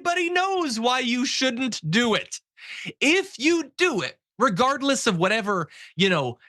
everybody knows why you shouldn't do it. If you do it, regardless of whatever,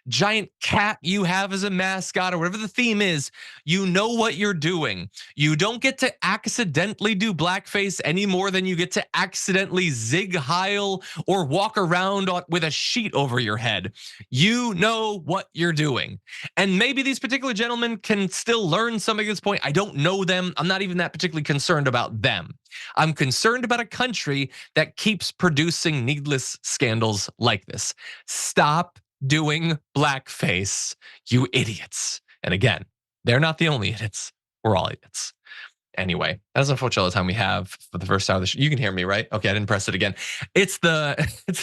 giant cat you have as a mascot or whatever the theme is, you know what you're doing. You don't get to accidentally do blackface any more than you get to accidentally zig heil or walk around with a sheet over your head. You know what you're doing. And maybe these particular gentlemen can still learn something at this point. I don't know them. I'm not even that particularly concerned about them. I'm concerned about a country that keeps producing needless scandals like this. Stop doing blackface, you idiots. And again, they're not the only idiots. We're all idiots. Anyway, that's unfortunately all the time we have for the first hour of the show. You can hear me, right? Okay, I didn't press it again. It's the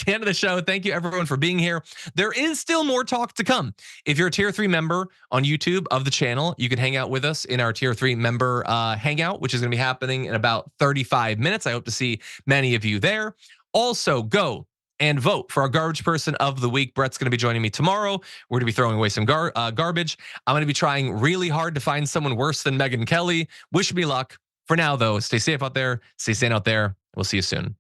end of the show. Thank you everyone for being here. There is still more talk to come. If you're a tier 3 member on YouTube of the channel, you can hang out with us in our tier 3 member hangout, which is gonna be happening in about 35 minutes. I hope to see many of you there. Also, go and vote for our garbage person of the week. Brett's going to be joining me tomorrow. We're going to be throwing away some garbage. I'm going to be trying really hard to find someone worse than Megyn Kelly. Wish me luck. For now, though, stay safe out there. Stay sane out there. We'll see you soon.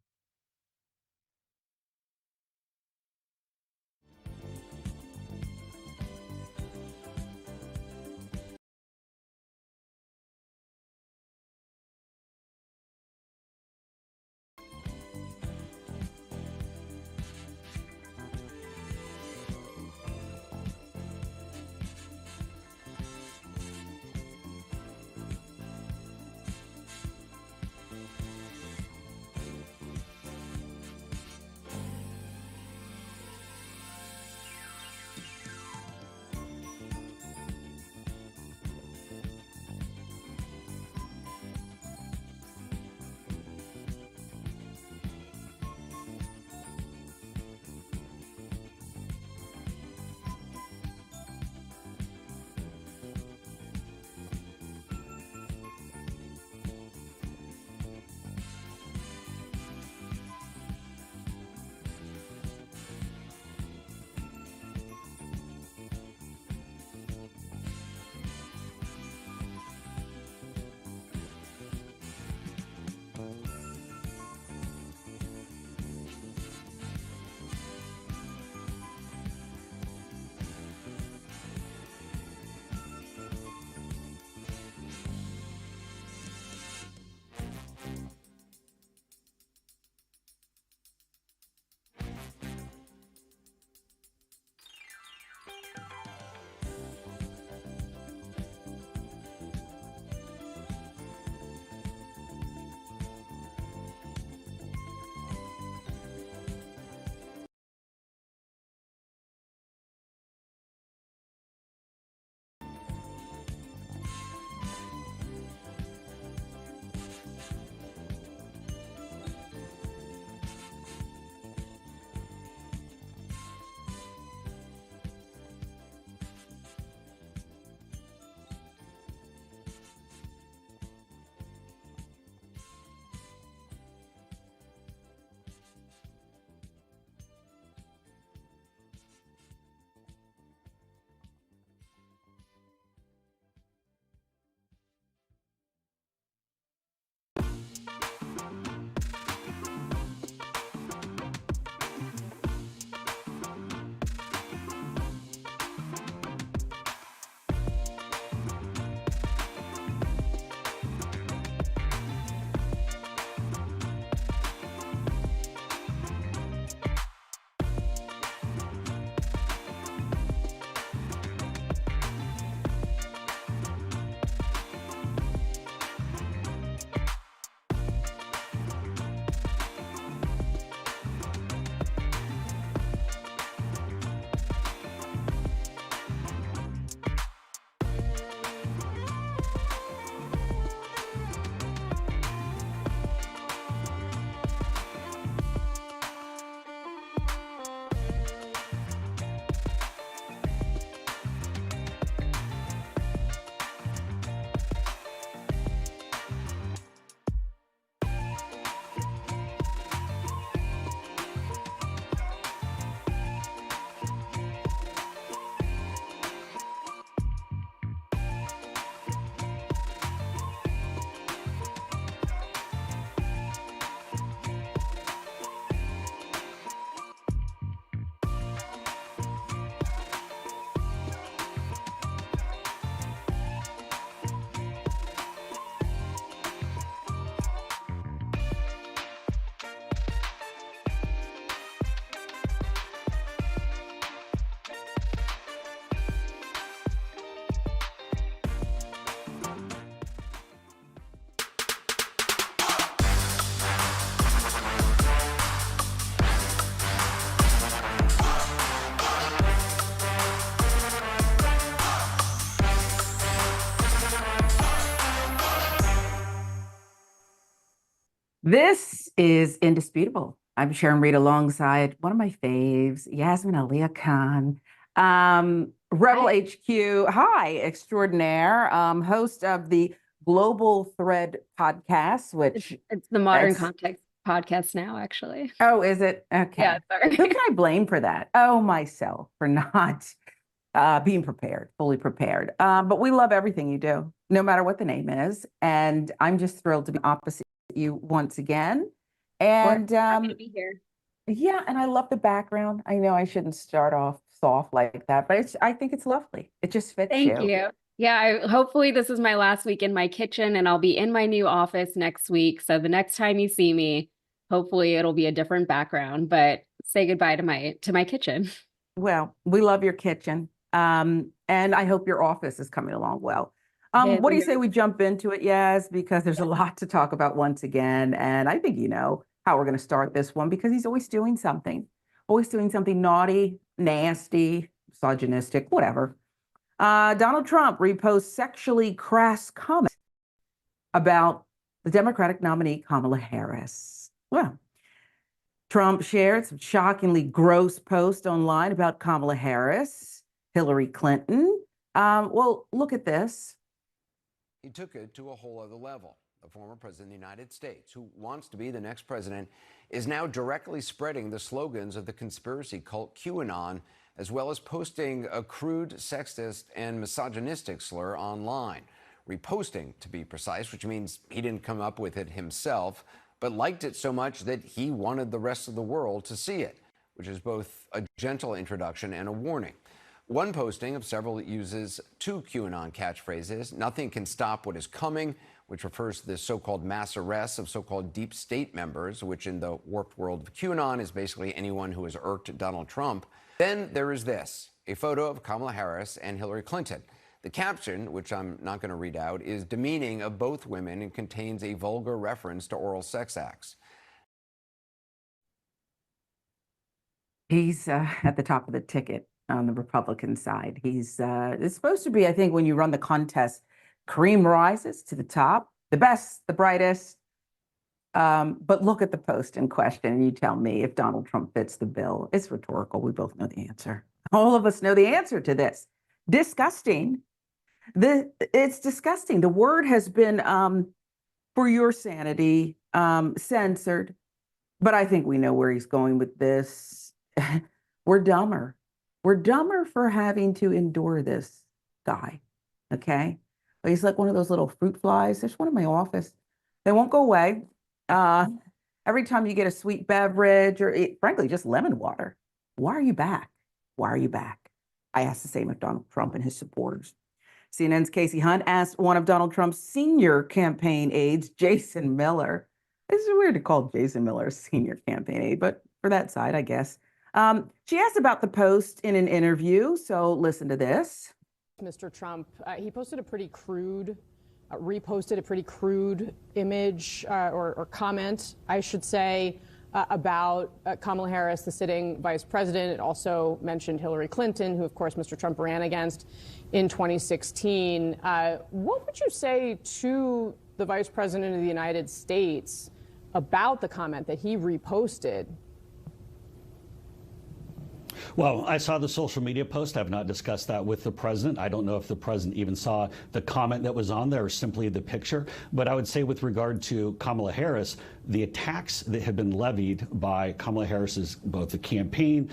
This is indisputable. I'm Sharon Reed alongside one of my faves, Yasmin Aliya Khan, Rebel Hi. HQ, hi, extraordinaire, host of the Global Thread podcast, which It's the Modern it's, Context podcast now, actually. oh, is it? Okay. Yeah, Who sorry. can I blame for that? Oh, myself, for not being prepared, fully prepared. But we love everything you do, no matter what the name is. And I'm just thrilled to be opposite you once again. We're And happy to be here. yeah, and I love the background. I know I shouldn't start off soft like that, but I think it's lovely. It just fits Thank you. you. Yeah, hopefully this is my last week in my kitchen and I'll be in my new office next week. So the next time you see me, hopefully it'll be a different background, but say goodbye to my kitchen. Well, we love your kitchen. And I hope your office is coming along well. It What do you is say we jump into it? Yes, because there's a lot to talk about once again. And I think you know how we're going to start this one because he's always doing something naughty, nasty, misogynistic, whatever. Donald Trump reposts sexually crass comments about the Democratic nominee, Kamala Harris. Well, Trump shared some shockingly gross post online about Kamala Harris, Hillary Clinton. Well, look at this. He took it to a whole other level. The former president of the United States, who wants to be the next president, is now directly spreading the slogans of the conspiracy cult QAnon, as well as posting a crude, sexist, and misogynistic slur online. Reposting, to be precise, which means he didn't come up with it himself, but liked it so much that he wanted the rest of the world to see it, which is both a gentle introduction and a warning. One posting of several uses two QAnon catchphrases: "Nothing can stop what is coming," which refers to the so-called mass arrests of so-called deep state members, which in the warped world of QAnon is basically anyone who has irked Donald Trump. Then there is this, a photo of Kamala Harris and Hillary Clinton. The caption, which I'm not going to read out, is demeaning of both women and contains a vulgar reference to oral sex acts. He's at the top of the ticket on the Republican side. It's supposed to be, I think, when you run the contest, cream rises to the top, the best, the brightest. But look at the post in question and you tell me if Donald Trump fits the bill. It's rhetorical. We both know the answer. All of us know the answer to this. Disgusting. It's disgusting. The word has been, for your sanity, censored. But I think we know where he's going with this. We're dumber. We're dumber for having to endure this guy. Okay? He's like one of those little fruit flies. There's one in my office. They won't go away. Every time you get a sweet beverage or frankly, just lemon water, why are you back? Why are you back? I asked the same of Donald Trump and his supporters. CNN's Casey Hunt asked one of Donald Trump's senior campaign aides, Jason Miller. It's weird to call Jason Miller a senior campaign aide, but for that side, I guess. She asked about the post in an interview, so listen to this. Mr. Trump, he posted a pretty crude, reposted a pretty crude image or comment, I should say, about Kamala Harris, the sitting vice president. It also mentioned Hillary Clinton, who, of course, Mr. Trump ran against in 2016. What would you say to the vice president of the United States about the comment that he reposted? Well, I saw the social media post. I've not discussed that with the president. I don't know if the president even saw the comment that was on there or simply the picture. But I would say with regard to Kamala Harris, the attacks that have been levied by Kamala Harris's, both the campaign,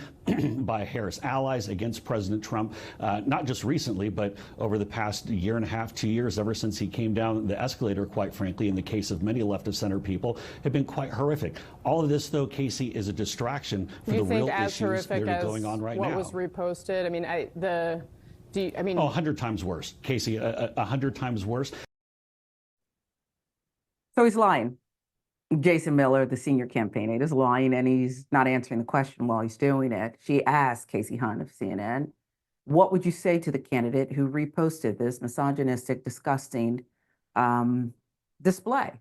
by Harris allies against President Trump, not just recently, but over the past year and a half, 2 years, ever since he came down the escalator, quite frankly, in the case of many left of center people, have been quite horrific. All of this, though, Casey, is a distraction for the real issues that are going on right now. What was reposted? I mean, I mean, 100 times worse, Casey, 100 times worse. So he's lying. Jason Miller, the senior campaign aide, is lying, and he's not answering the question while he's doing it. She asked Casey Hunt of CNN, what would you say to the candidate who reposted this misogynistic, disgusting display?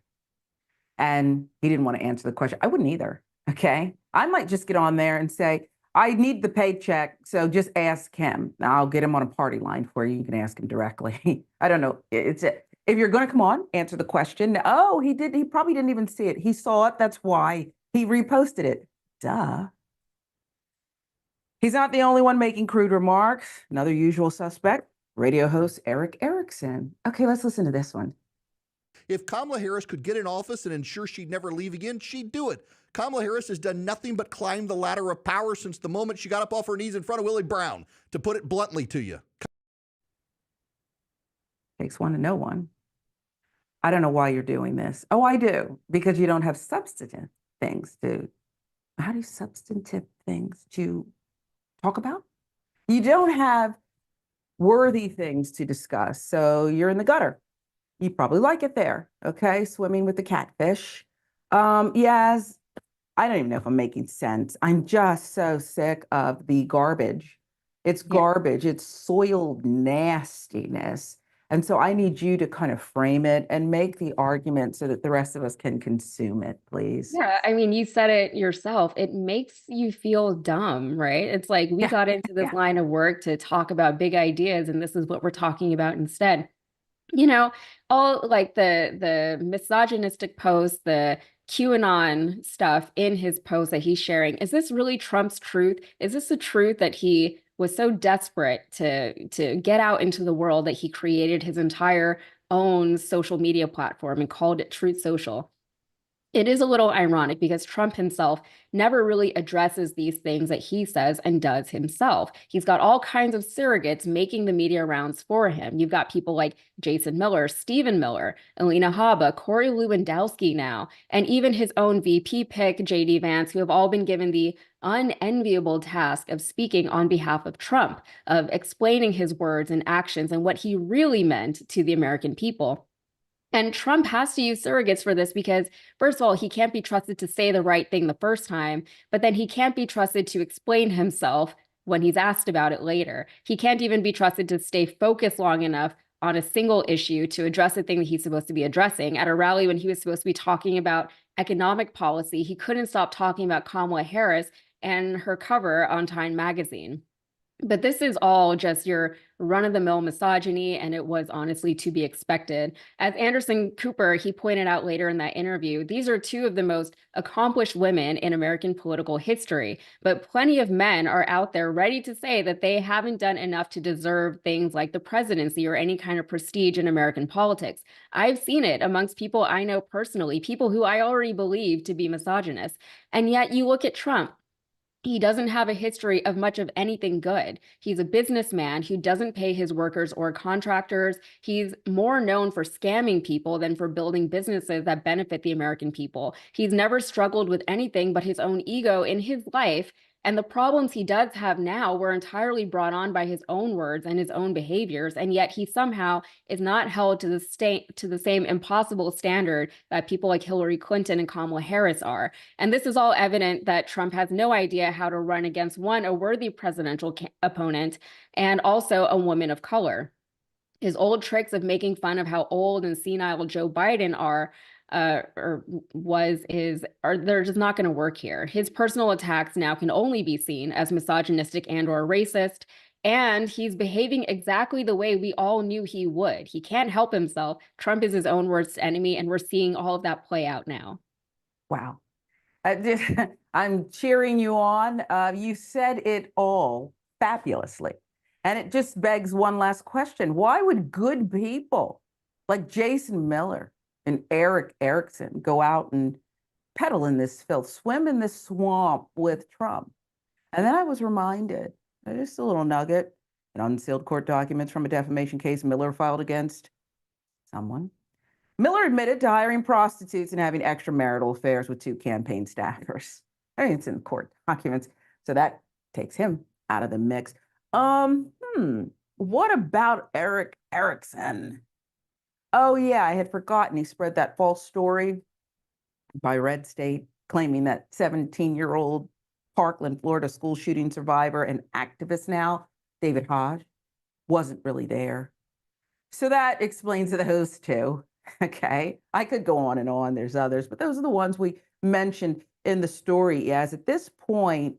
And he didn't want to answer the question. I wouldn't either, okay? I might just get on there and say, I need the paycheck, so just ask him. I'll get him on a party line for you. You can ask him directly. I don't know. If you're going to come on, answer the question. Oh, he did. He probably didn't even see it. He saw it. That's why he reposted it. Duh. He's not the only one making crude remarks. Another usual suspect, radio host Eric Erickson. Okay, let's listen to this one. If Kamala Harris could get in office and ensure she'd never leave again, she'd do it. Kamala Harris has done nothing but climb the ladder of power since the moment she got up off her knees in front of Willie Brown, to put it bluntly to you. Takes one to know one. I don't know why you're doing this. Oh, I do, because you don't have substantive things to, how do substantive things to talk about? You don't have worthy things to discuss, so you're in the gutter. You probably like it there, okay? Swimming with the catfish. Yes, I don't even know if I'm making sense. I'm just so sick of the garbage. It's garbage. It's soiled nastiness. And so I need you to kind of frame it and make the argument so that the rest of us can consume it, please. Yeah, I mean, you said it yourself. It makes you feel dumb, right? It's like we got into this line of work to talk about big ideas, and this is what we're talking about instead. You know, all like the misogynistic posts, the QAnon stuff in his post that he's sharing. Is this really Trump's truth? Is this the truth that he was so desperate to get out into the world that he created his entire own social media platform and called it Truth Social? It is a little ironic because Trump himself never really addresses these things that he says and does himself. He's got all kinds of surrogates making the media rounds for him. You've got people like Jason Miller, Stephen Miller, Alina Habba, Corey Lewandowski now, and even his own VP pick, J.D. Vance, who have all been given the unenviable task of speaking on behalf of Trump, of explaining his words and actions and what he really meant to the American people. And Trump has to use surrogates for this because, first of all, he can't be trusted to say the right thing the first time, but then he can't be trusted to explain himself when he's asked about it later. He can't even be trusted to stay focused long enough on a single issue to address the thing that he's supposed to be addressing. At a rally when he was supposed to be talking about economic policy, he couldn't stop talking about Kamala Harris and her cover on Time magazine. But this is all just your run-of-the-mill misogyny, and it was honestly to be expected. As Anderson Cooper, he pointed out later in that interview, these are two of the most accomplished women in American political history, but plenty of men are out there ready to say that they haven't done enough to deserve things like the presidency or any kind of prestige in American politics. I've seen it amongst people I know personally, people who I already believe to be misogynist. And yet you look at Trump. He doesn't have a history of much of anything good. He's a businessman who doesn't pay his workers or contractors. He's more known for scamming people than for building businesses that benefit the American people. He's never struggled with anything but his own ego in his life. And the problems he does have now were entirely brought on by his own words and his own behaviors. And yet he somehow is not held to the same impossible standard that people like Hillary Clinton and Kamala Harris are. And this is all evident that Trump has no idea how to run against, one, a worthy presidential opponent, and also a woman of color. His old tricks of making fun of how old and senile Joe Biden are they're just not going to work here. His personal attacks now can only be seen as misogynistic and or racist, and he's behaving exactly the way we all knew he would. He can't help himself. Trump is his own worst enemy, and we're seeing all of that play out now. Wow. I'm cheering you on. You said it all fabulously. And it just begs one last question. Why would good people like Jason Miller and Eric Erickson go out and peddle in this filth, swim in this swamp with Trump? And then I was reminded, just a little nugget, in unsealed court documents from a defamation case Miller filed against someone. Miller admitted to hiring prostitutes and having extramarital affairs with two campaign staffers. I mean, it's in court documents, so that takes him out of the mix. What about Eric Erickson? Oh, yeah, I had forgotten he spread that false story by Red State, claiming that 17-year-old Parkland, Florida school shooting survivor and activist now, David Hodge, wasn't really there. So that explains the host too. Okay, I could go on and on. There's others, but those are the ones we mentioned in the story. Yes, at this point,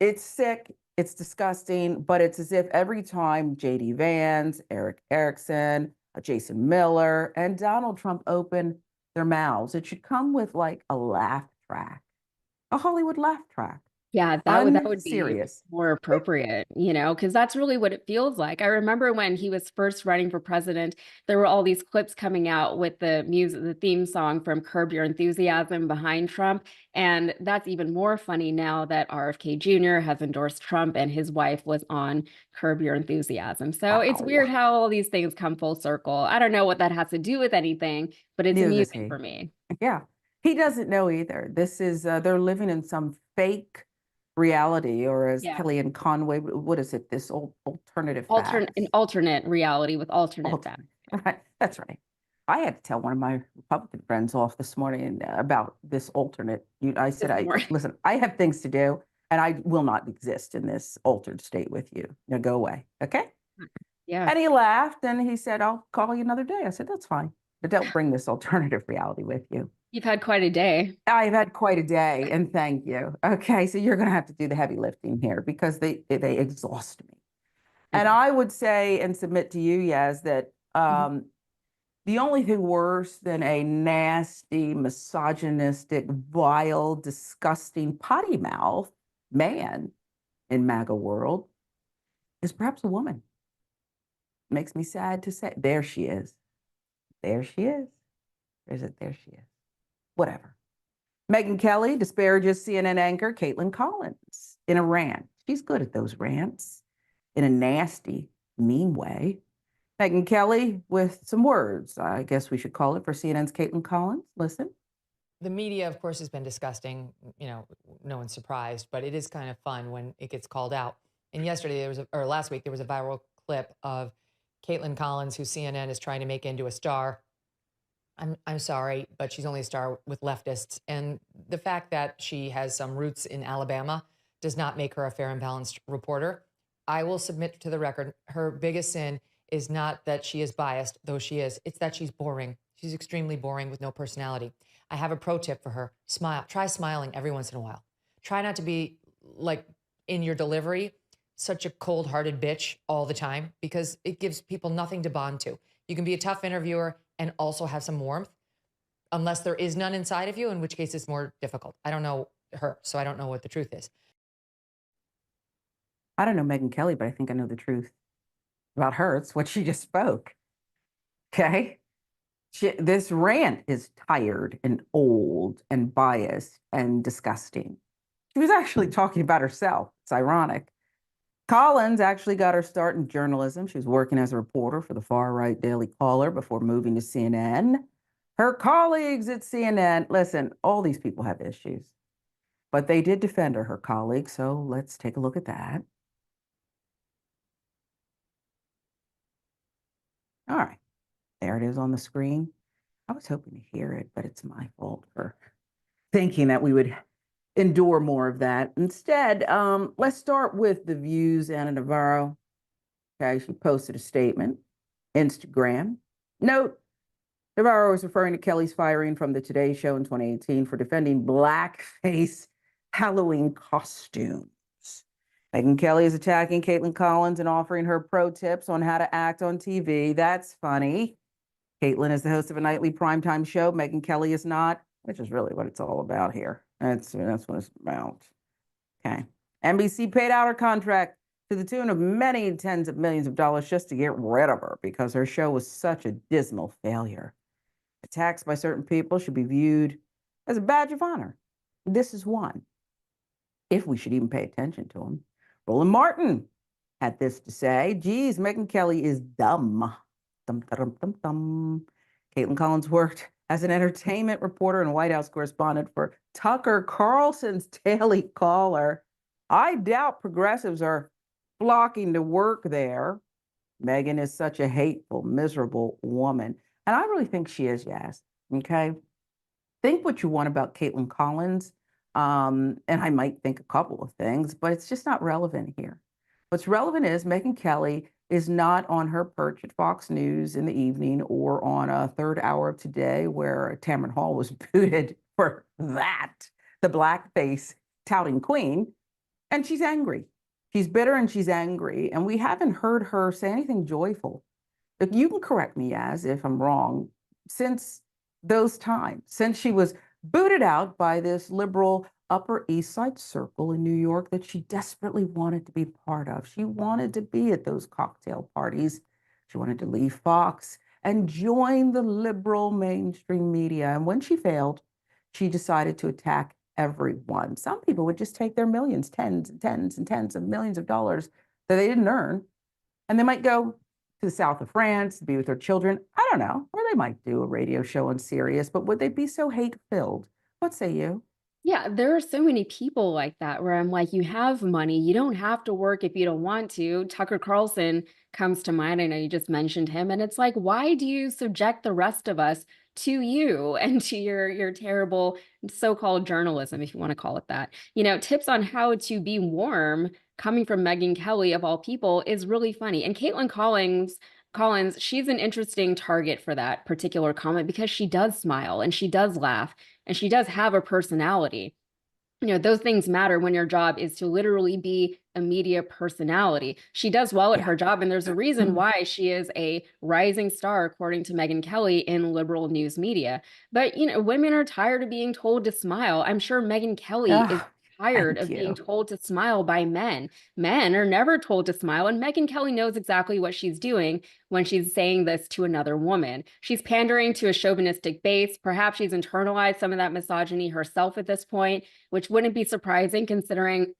it's sick. It's disgusting, but it's as if every time J.D. Vance, Eric Erickson, Jason Miller, and Donald Trump open their mouths. It should come with like a laugh track, a Hollywood laugh track. Yeah, that would be Unserious. more appropriate, because that's really what it feels like. I remember when he was first running for president, there were all these clips coming out with the music, the theme song from Curb Your Enthusiasm behind Trump. And that's even more funny now that RFK Jr. has endorsed Trump and his wife was on Curb Your Enthusiasm. So it's Wow. weird how all these things come full circle. I don't know what that has to do with anything, but it's Neither does amusing he. for me. Yeah. He doesn't know either. This is, they're living in some fake reality, or as Yeah. Kellyanne Conway, what is it? This alternative facts. An alternate reality with alternate Alternate. facts. Right. That's right. I had to tell one of my Republican friends off this morning about this alternate. I said, listen, I have things to do and I will not exist in this altered state with you. Now go away. Okay. Yeah. And he laughed and he said, I'll call you another day. I said, that's fine, but don't bring this alternative reality with you. You've had quite a day. I've had quite a day, and thank you. Okay, so you're going to have to do the heavy lifting here because they exhaust me. And I would say and submit to you, Yaz, that the only thing worse than a nasty, misogynistic, vile, disgusting, potty mouth man in MAGA world is perhaps a woman. Makes me sad to say. There she is. There she is. There she is. Whatever. Megyn Kelly disparages CNN anchor Kaitlan Collins in a rant. She's good at those rants in a nasty, mean way. Megyn Kelly with some words, I guess we should call it, for CNN's Kaitlan Collins. Listen. The media, of course, has been disgusting. No one's surprised, but it is kind of fun when it gets called out. And yesterday, last week, there was a viral clip of Kaitlan Collins, who CNN is trying to make into a star. I'm sorry, but she's only a star with leftists. And the fact that she has some roots in Alabama does not make her a fair and balanced reporter. I will submit to the record, her biggest sin is not that she is biased, though she is. It's that she's boring. She's extremely boring with no personality. I have a pro tip for her. Smile. Try smiling every once in a while. Try not to be, like, in your delivery, such a cold-hearted bitch all the time, because it gives people nothing to bond to. You can be a tough interviewer and also have some warmth, unless there is none inside of you, in which case it's more difficult. I don't know her, so I don't know what the truth is. I don't know Megyn Kelly, but I think I know the truth about her. It's what she just spoke. Okay? This rant is tired and old and biased and disgusting. She was actually talking about herself. It's ironic. Collins actually got her start in journalism. She was working as a reporter for the far-right Daily Caller before moving to CNN. Her colleagues at CNN, listen, all these people have issues, but they did defend her colleagues, so let's take a look at that. All right, there it is on the screen. I was hoping to hear it, but it's my fault for thinking that we would endure more of that. Instead, let's start with the views. Ana Navarro. Okay, she posted a statement, Instagram. Note, Navarro was referring to Kelly's firing from the Today Show in 2018 for defending blackface Halloween costumes. Megyn Kelly is attacking Kaitlan Collins and offering her pro tips on how to act on TV. That's funny. Kaitlan is the host of a nightly primetime show. Megyn Kelly is not, which is really what it's all about here. That's what it's about. Okay. NBC paid out her contract to the tune of many tens of millions of dollars just to get rid of her because her show was such a dismal failure. Attacks by certain people should be viewed as a badge of honor. This is one, if we should even pay attention to them. Roland Martin had this to say, geez, Megyn Kelly is dumb. Dum, dum, dum, dum. Kaitlan Collins worked as an entertainment reporter and White House correspondent for Tucker Carlson's Daily Caller. I doubt progressives are flocking to work there. Megyn is such a hateful, miserable woman. And I really think she is, yes. Okay. Think what you want about Kaitlan Collins. And I might think a couple of things, but it's just not relevant here. What's relevant is Megyn Kelly is not on her perch at Fox News in the evening or on a third hour of Today where Tamron Hall was booted for that, the blackface touting queen. And she's angry. She's bitter and she's angry. And we haven't heard her say anything joyful you can correct me as if I'm wrong, since those times, since she was booted out by this liberal Upper East Side circle in New York that she desperately wanted to be part of. She wanted to be at those cocktail parties. She wanted to leave Fox and join the liberal mainstream media. And when she failed, she decided to attack everyone. Some people would just take their millions, tens and tens and tens of millions of dollars that they didn't earn, and they might go to the south of France to be with their children. I don't know. Or they might do a radio show on Sirius, but would they be so hate-filled? What say you? Yeah, there are so many people like that where I'm like, you have money, you don't have to work if you don't want to. Tucker Carlson comes to mind. I know you just mentioned him, and it's like, why do you subject the rest of us to you and to your terrible so-called journalism, if you want to call it that? You know, tips on how to be warm coming from Megyn Kelly of all people is really funny. And Kaitlan Collins, she's an interesting target for that particular comment because she does smile and she does laugh and she does have a personality. You know, those things matter when your job is to literally be a media personality. She does well at her job, and there's a reason why she is a rising star, according to Megyn Kelly, in liberal news media. But, you know, women are tired of being told to smile. I'm sure Megyn Kelly is tired of being told to smile by men. Men are never told to smile, and Megyn Kelly knows exactly what she's doing when she's saying this to another woman. She's pandering to a chauvinistic base. Perhaps she's internalized some of that misogyny herself at this point, which wouldn't be surprising considering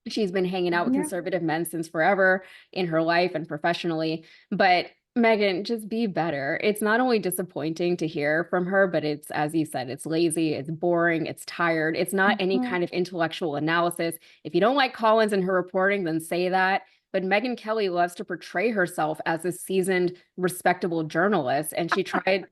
she's been hanging out with conservative men since forever in her life and professionally. But Megyn, just be better. It's not only disappointing to hear from her, but it's, as you said, it's lazy, it's boring, it's tired. It's not any kind of intellectual analysis. If you don't like Collins and her reporting, then say that. But Megyn Kelly loves to portray herself as a seasoned, respectable journalist. And she tried,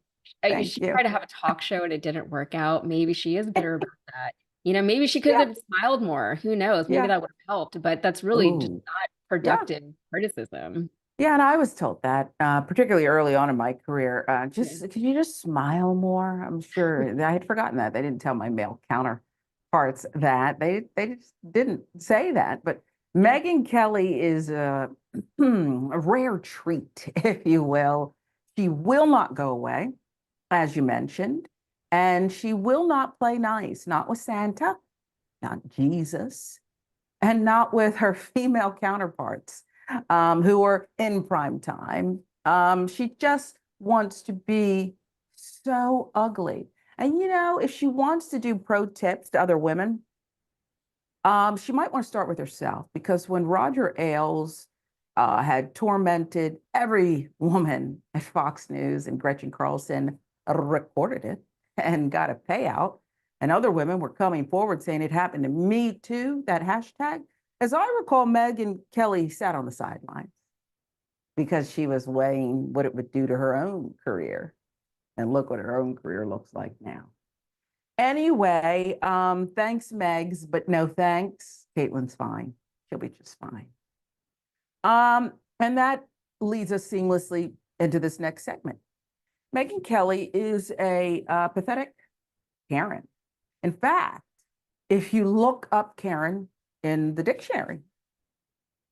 tried to have a talk show and it didn't work out. Maybe she is bitter about that. You know, maybe she could have smiled more. Who knows? Maybe that would have helped. But that's really just not productive criticism. Yeah, and I was told that, particularly early on in my career, could you just smile more? I'm sure I had forgotten that. They didn't tell my male counterparts that. They just didn't say that. But Megyn Kelly is a rare treat, if you will. She will not go away, as you mentioned, and she will not play nice, not with Santa, not Jesus, and not with her female counterparts. Who are in prime time. She just wants to be so ugly. And, you know, if she wants to do pro tips to other women, she might want to start with herself, because when Roger Ailes had tormented every woman at Fox News and Gretchen Carlson recorded it and got a payout, and other women were coming forward saying it happened to me too, that hashtag. As I recall, Megyn Kelly sat on the sidelines because she was weighing what it would do to her own career. And look what her own career looks like now. Anyway, thanks, Megs, but no thanks. Caitlin's fine. She'll be just fine. And that leads us seamlessly into this next segment. Megyn Kelly is a pathetic Karen. In fact, if you look up Karen in the dictionary,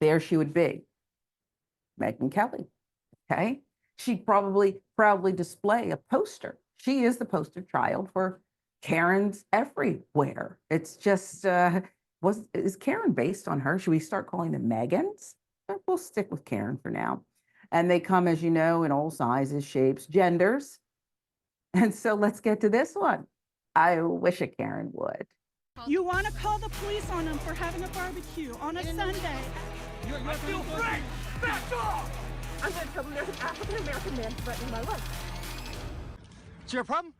there she would be, Megyn Kelly, okay? She'd probably proudly display a poster. She is the poster child for Karens everywhere. It's just, is Karen based on her? Should we start calling them Megans? But we'll stick with Karen for now. And they come, as you know, in all sizes, shapes, genders. And so let's get to this one. I wish a Karen would. You want to call the police on them for having a barbecue on a Sunday. I feel free! Back off! I'm going to tell them there's an African-American man threatening my life. Is there a problem?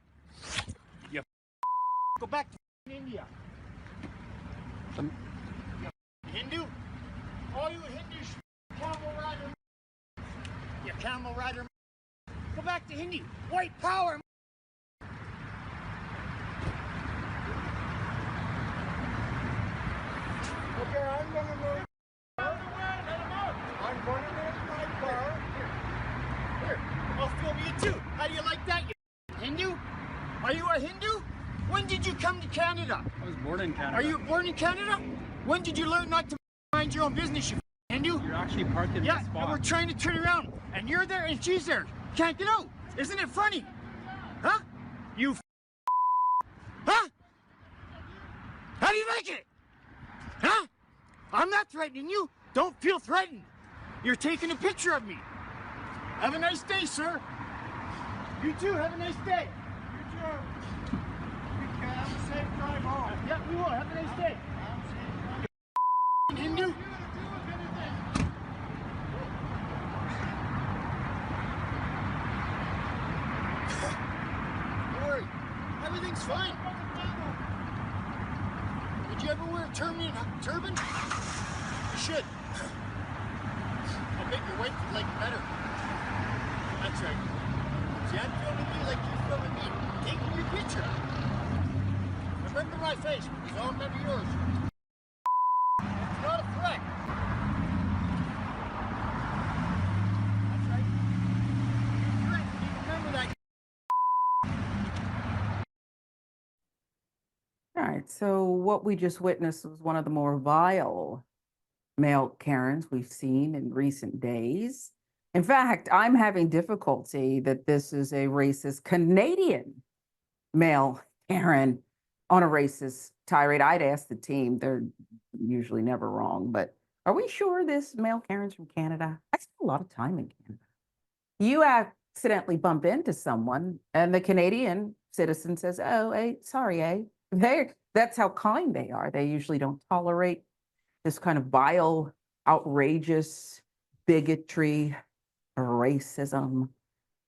You go back to India. You Hindu? All you Hindus, camel rider. You camel rider. Go back to Hindi. White power. Okay, I'm gonna move. I'm gonna move my car. Here, I'll film you too. How do you like that, you Hindu? Are you a Hindu? When did you come to Canada? I was born in Canada. Are you born in Canada? When did you learn not to mind your own business, you Hindu? You're actually parked in Yeah, the spot. and we're trying to turn around, and you're there, and she's there. Can't get out. Isn't it funny? Huh? You huh? How do you like it? Huh? I'm not threatening you. Don't feel threatened. You're taking a picture of me. Have a nice day, sir. You too, have a nice day. You too. Have a safe drive home. Yeah, we will. Have a nice day. Hindu? Don't worry. Everything's fine. Did you ever wear a turban? You should. I'll make your wife like it better. That's right. See, I'm filming you like you're filming me. Taking your picture. Remember my face, because I'll remember yours. It's not a threat. That's right. Good. Remember that. All right, so what we just witnessed was one of the more vile male Karens we've seen in recent days. In fact, I'm having difficulty that this is a racist Canadian male Karen on a racist tirade. I'd ask the team, they're usually never wrong, but are we sure this male Karen's from Canada? I spent a lot of time in Canada. You accidentally bump into someone and the Canadian citizen says, oh, hey, sorry, eh? That's how kind they are. They usually don't tolerate this kind of vile, outrageous bigotry, racism.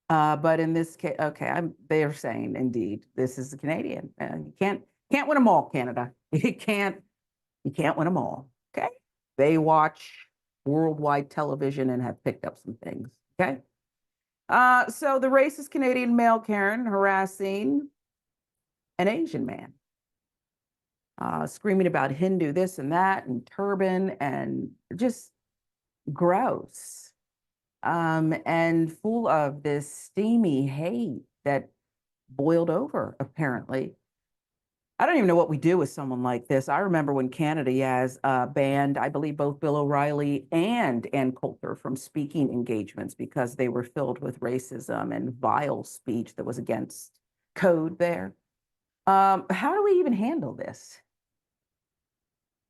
But in this case, okay, they are saying indeed this is a Canadian. You can't win them all, Canada. You can't win them all. Okay, they watch worldwide television and have picked up some things. Okay, so the racist Canadian male Karen harassing an Asian man. Screaming about Hindu this and that and turban and just gross and full of this steamy hate that boiled over, apparently. I don't even know what we do with someone like this. I remember when Canada has banned, I believe, both Bill O'Reilly and Ann Coulter from speaking engagements because they were filled with racism and vile speech that was against code there. How do we even handle this?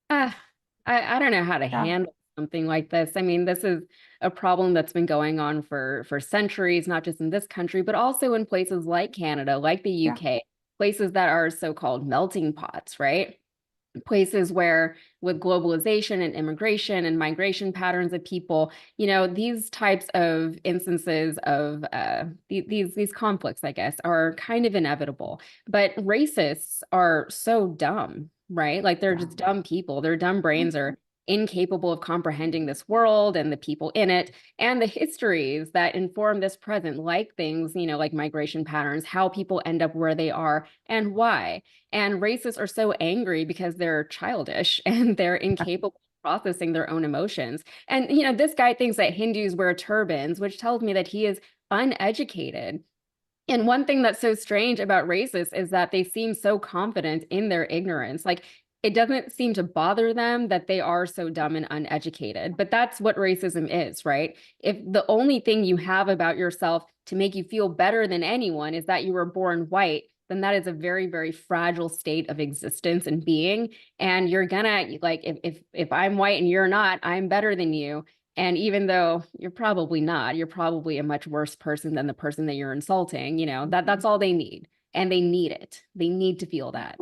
I don't know how to Yeah. handle something like this. I mean, this is a problem that's been going on for centuries, not just in this country, but also in places like Canada, like the Yeah. UK, places that are so-called melting pots, right? Places where with globalization and immigration and migration patterns of people, you know, these types of instances of these conflicts, I guess, are kind of inevitable. But racists are so dumb, right? Like they're just dumb people. Their dumb brains are incapable of comprehending this world and the people in it and the histories that inform this present, like things, you know, like migration patterns, how people end up where they are and why. And racists are so angry because they're childish and they're incapable of processing their own emotions. And, you know, this guy thinks that Hindus wear turbans, which tells me that he is uneducated. And one thing that's so strange about racists is that they seem so confident in their ignorance. Like, it doesn't seem to bother them that they are so dumb and uneducated. But that's what racism is, right? If the only thing you have about yourself to make you feel better than anyone is that you were born white, then that is a very, very fragile state of existence and being. And you're gonna, like, if I'm white and you're not, I'm better than you. And even though you're probably not, you're probably a much worse person than the person that you're insulting, you know, that's all they need. And they need it. They need to feel that.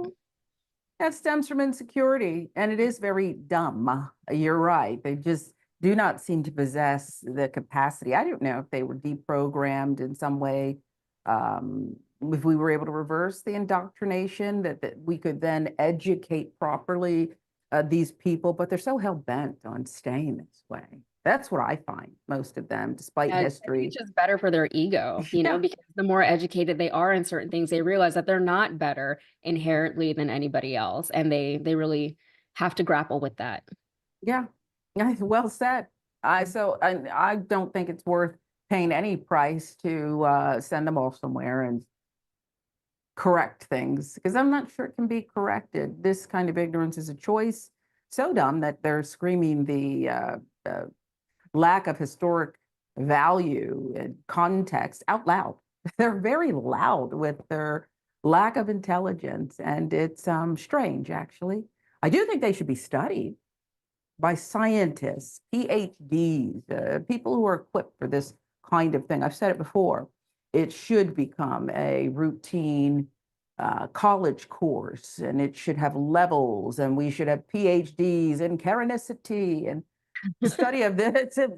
That stems from insecurity, and it is very dumb. You're right. They just do not seem to possess the capacity. I don't know if they were deprogrammed in some way. If we were able to reverse the indoctrination, that we could then educate properly these people, but they're so hell-bent on staying this way. That's what I find, most of them, despite history. It's just better for their ego, you know, because the more educated they are in certain things, they realize that they're not better inherently than anybody else. And they really have to grapple with that. Yeah, well said. I don't think it's worth paying any price to send them off somewhere and correct things, because I'm not sure it can be corrected. This kind of ignorance is a choice so dumb that they're screaming the lack of historic value and context out loud. They're very loud with their lack of intelligence, and it's strange, actually. I do think they should be studied by scientists, PhDs, people who are equipped for this kind of thing. I've said it before. It should become a routine college course, and it should have levels, and we should have PhDs in Karanicity and the study of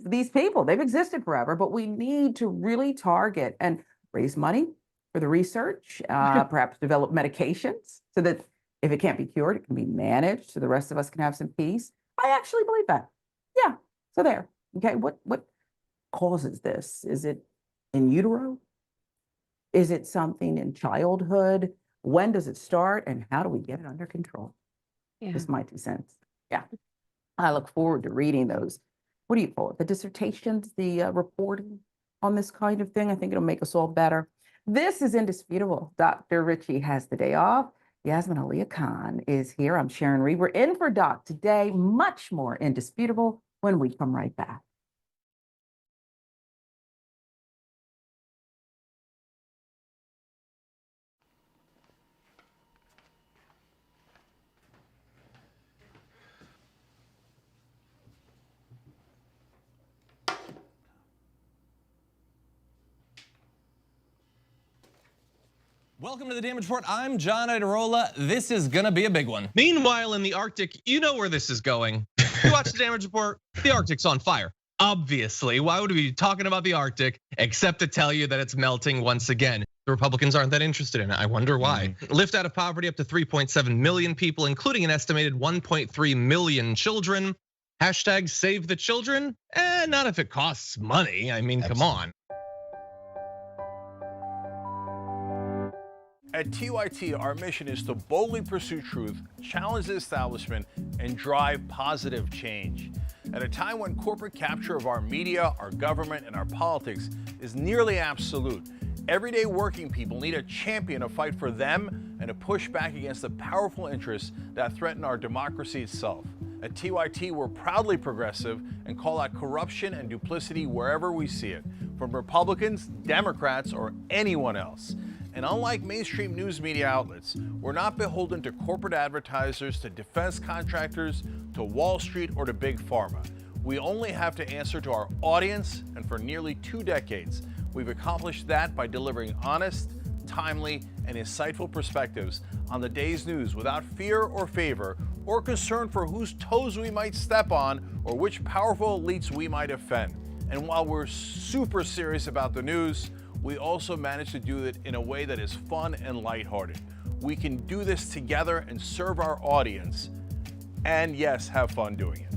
these people. They've existed forever, but we need to really target and raise money for the research, perhaps develop medications so that if it can't be cured, it can be managed so the rest of us can have some peace. I actually believe that. Yeah. So there. Okay. What causes this? Is it in utero? Is it something in childhood? When does it start? And how do we get it under control? Yeah. Just my 2 cents. Yeah. I look forward to reading those. What do you call it? The dissertations, the reporting on this kind of thing. I think it'll make us all better. This is indisputable. Dr. Richie has the day off. Yasmin Aliya Khan is here. I'm Sharon Reed. We're in for Doc today. Much more indisputable when we come right back. Welcome to the Damage Report. I'm John Idarola. This is gonna be a big one. Meanwhile, in the Arctic, you know where this is going. You watch the Damage Report, the Arctic's on fire. Obviously, why would we be talking about the Arctic except to tell you that it's melting once again? The Republicans aren't that interested in it. I wonder why. Lift out of poverty up to 3.7 million people, including an estimated 1.3 million children. Hashtag save the children? Not if it costs money. I mean, come on. At TYT, our mission is to boldly pursue truth, challenge the establishment, and drive positive change. At a time when corporate capture of our media, our government, and our politics is nearly absolute, everyday working people need a champion to fight for them and to push back against the powerful interests that threaten our democracy itself. At TYT, we're proudly progressive and call out corruption and duplicity wherever we see it, from Republicans, Democrats, or anyone else. And unlike mainstream news media outlets, we're not beholden to corporate advertisers, to defense contractors, to Wall Street, or to Big Pharma. We only have to answer to our audience, and for nearly 2 decades, we've accomplished that by delivering honest, timely, and insightful perspectives on the day's news without fear or favor, or concern for whose toes we might step on, or which powerful elites we might offend. And while we're super serious about the news, we also manage to do it in a way that is fun and lighthearted. We can do this together and serve our audience, and yes, have fun doing it.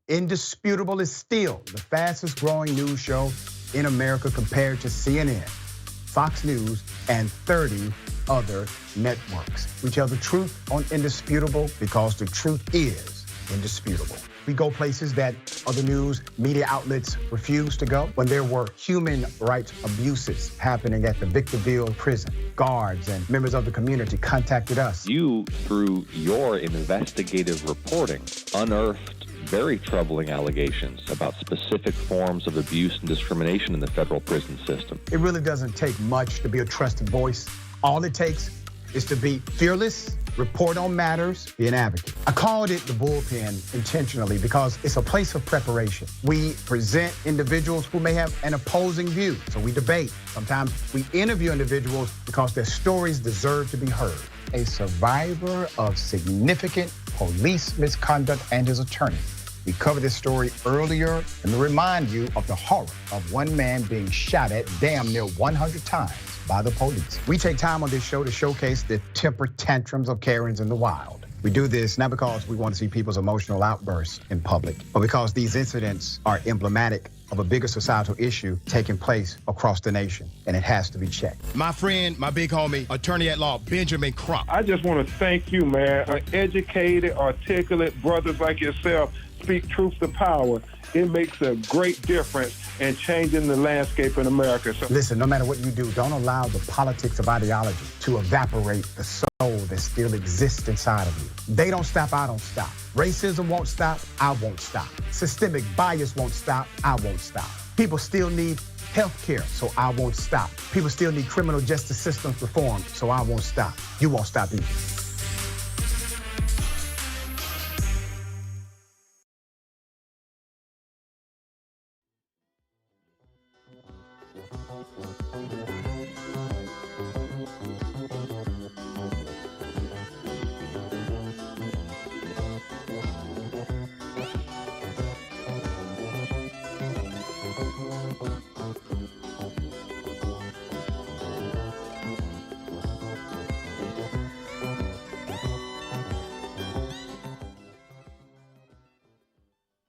Indisputable is still the fastest growing news show in America compared to CNN, Fox News, and 30 other networks. We tell the truth on Indisputable because the truth is indisputable. We go places that other news media outlets refuse to go. When there were human rights abuses happening at the Victorville prison, guards and members of the community contacted us. You, through your investigative reporting, unearthed very troubling allegations about specific forms of abuse and discrimination in the federal prison system. It really doesn't take much to be a trusted voice. All it takes is to be fearless, report on matters, be an advocate. I called it the bullpen intentionally because it's a place of preparation. We present individuals who may have an opposing view, so we debate. Sometimes we interview individuals because their stories deserve to be heard. A survivor of significant police misconduct and his attorney. We covered this story earlier and to remind you of the horror of one man being shot at damn near 100 times by the police. We take time on this show to showcase the temper tantrums of Karens in the wild. We do this not because we want to see people's emotional outbursts in public, but because these incidents are emblematic of a bigger societal issue taking place across the nation, and it has to be checked. My friend, my big homie, attorney at law, Benjamin Crump. I just want to thank you, man. Educated, articulate brothers like yourself speak truth to power. It makes a great difference. and changing the landscape in America. So Listen, no matter what you do, don't allow the politics of ideology to evaporate the soul that still exists inside of you. They don't stop, I don't stop. Racism won't stop, I won't stop. Systemic bias won't stop, I won't stop. People still need health care, so I won't stop. People still need criminal justice systems reform, so I won't stop. You won't stop either.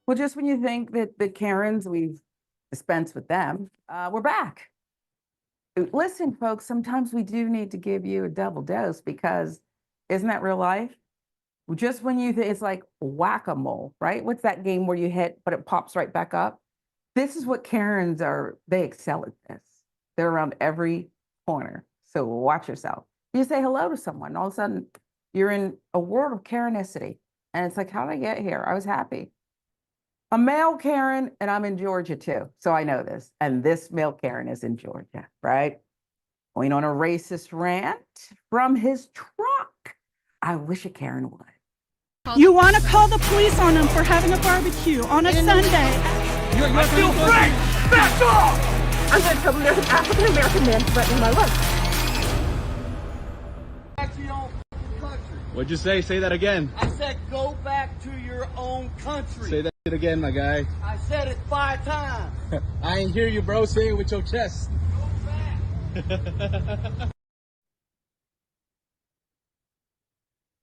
Well, just when you think that the Karens, we've dispensed with them, we're back. Listen, folks, sometimes we do need to give you a double dose because isn't that real life? Just when you think it's like whack-a-mole, right? What's that game where you hit, but it pops right back up? This is what Karens are. They excel at this. They're around every corner. So watch yourself. You say hello to someone, and all of a sudden you're in a world of Karenicity. And it's like, how did I get here? I was happy. A male Karen, and I'm in Georgia too, so I know this. And this male Karen is in Georgia, right? Going on a racist rant from his truck. I wish a Karen would. You want to call the police on them for having a barbecue on a Sunday. I feel free! Back off! I'm going to tell an African-American man threatening my life. Back to your own country. What'd you say? Say that again. I said go back to your own country. Say that shit again, my guy. I said it 5 times. I ain't hear you, bro. Say it with your chest. Go back.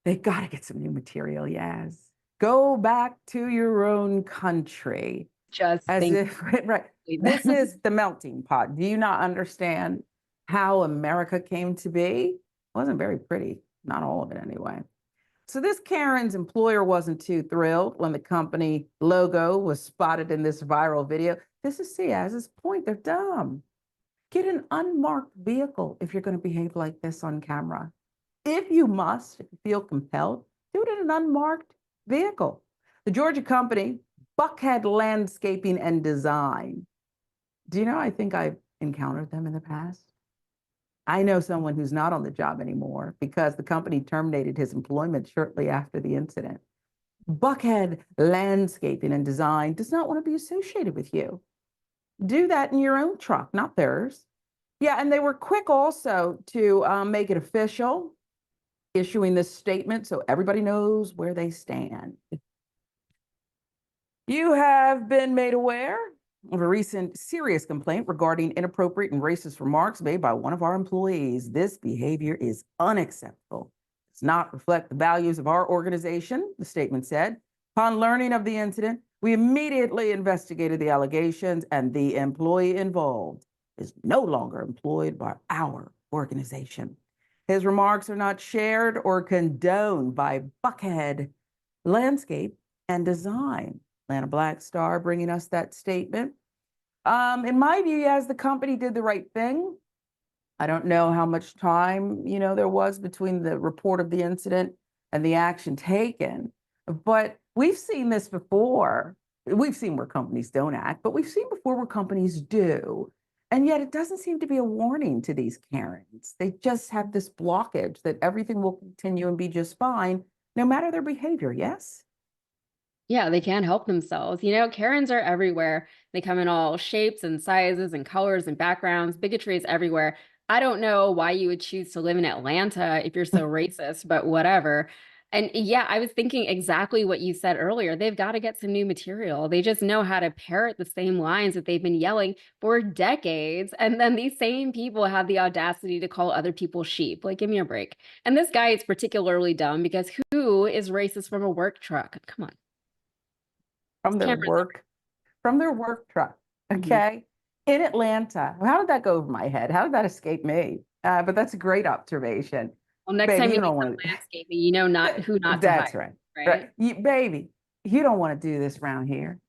They got to get some new material, Yaz. Go back to your own country. Just As think if, right. This is the melting pot. Do you not understand how America came to be? It wasn't very pretty. Not all of it anyway. So this Karen's employer wasn't too thrilled when the company logo was spotted in this viral video. This is Yaz's point. They're dumb. Get an unmarked vehicle if you're going to behave like this on camera. If you must, if you feel compelled, do it in an unmarked vehicle. The Georgia company, Buckhead Landscaping and Design. Do you know, I think I've encountered them in the past. I know someone who's not on the job anymore because the company terminated his employment shortly after the incident. Buckhead Landscaping and Design does not want to be associated with you. Do that in your own truck, not theirs. Yeah, and they were quick also to make it official, issuing this statement so everybody knows where they stand. You have been made aware of a recent serious complaint regarding inappropriate and racist remarks made by one of our employees. This behavior is unacceptable. It does not reflect the values of our organization, the statement said. Upon learning of the incident, we immediately investigated the allegations, and the employee involved is no longer employed by our organization. His remarks are not shared or condoned by Buckhead Landscape and Design. Atlanta Black Star bringing us that statement. In my view, as the company did the right thing. I don't know how much time, there was between the report of the incident and the action taken, but we've seen this before. We've seen where companies don't act, but we've seen before where companies do. And yet it doesn't seem to be a warning to these Karens. They just have this blockage that everything will continue and be just fine, no matter their behavior, yes? Yeah, they can't help themselves. Karens are everywhere. They come in all shapes and sizes and colors and backgrounds. Bigotry is everywhere. I don't know why you would choose to live in Atlanta if you're so racist, but whatever. And yeah, I was thinking exactly what you said earlier. They've got to get some new material. They just know how to parrot the same lines that they've been yelling for decades. And then these same people have the audacity to call other people sheep. Like, give me a break. And this guy is particularly dumb because who is racist from a work truck? Come on. From their work truck, okay? In Atlanta. How did that go over my head? How did that escape me? But that's a great observation. Well, next time you don't want landscaping, not who not that's to hire, right. right? Baby, you don't want to do this around here.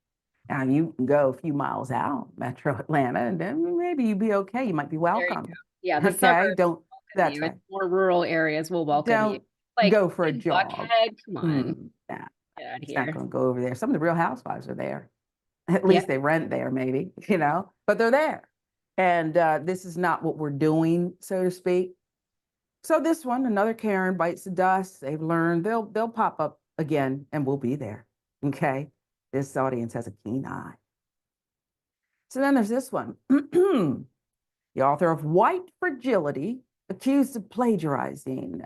Now you can go a few miles out, Metro Atlanta, and then maybe you'd be okay. You might be There you go. welcome. Yeah, the Okay, suburbs don't. welcome That's you. right. It's more rural areas will welcome you. Don't Like go for a in jog. Buckhead, come on, Nah, get out of it's not here. going to go over there. Some of the Real Housewives are there. At Yeah. least they rent there, maybe, but they're there. And this is not what we're doing, so to speak. So this one, another Karen bites the dust. They've learned they'll pop up again, and we'll be there. Okay, this audience has a keen eye. So then there's this one, the author of White Fragility, accused of plagiarizing.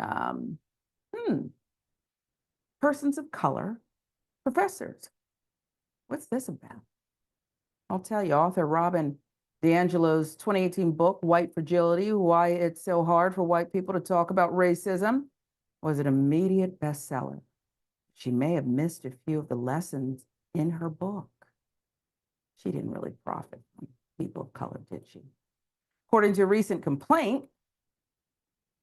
Persons of color, professors. What's this about? I'll tell you, author Robin DiAngelo's 2018 book, White Fragility, Why It's So Hard for White People to Talk About Racism, was an immediate bestseller. She may have missed a few of the lessons in her book. She didn't really profit from people of color, did she? According to a recent complaint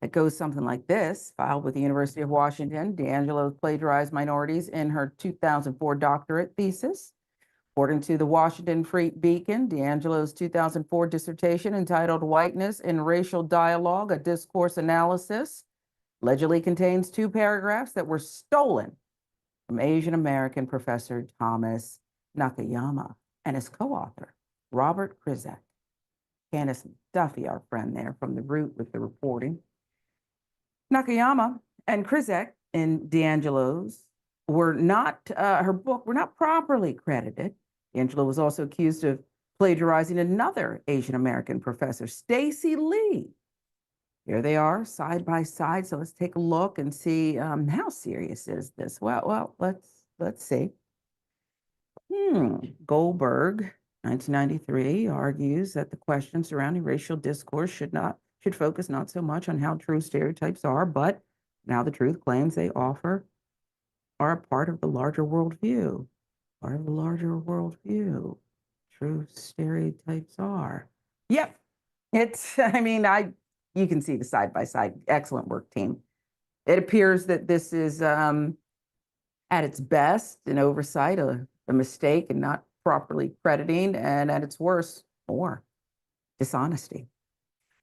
that goes something like this, filed with the University of Washington, DiAngelo plagiarized minorities in her 2004 doctorate thesis. According to the Washington Free Beacon, DiAngelo's 2004 dissertation entitled Whiteness in Racial Dialogue, a Discourse Analysis, allegedly contains 2 paragraphs that were stolen from Asian American professor Thomas Nakayama and his co-author, Robert Krizek. Candace Duffy, our friend there from The Root with the reporting. Nakayama and Krizek in DiAngelo's her book were not properly credited. DiAngelo was also accused of plagiarizing another Asian American professor, Stacy Lee. Here they are, side by side. So let's take a look and see how serious is this. Well, let's see. Goldberg, 1993, argues that the question surrounding racial discourse should focus not so much on how true stereotypes are, but now the truth claims they are a part of the larger worldview. Part of the larger worldview. True stereotypes are. Yep. You can see the side by side. Excellent work, team. It appears that this is at its best an oversight, a mistake, and not properly crediting, and at its worst, more dishonesty.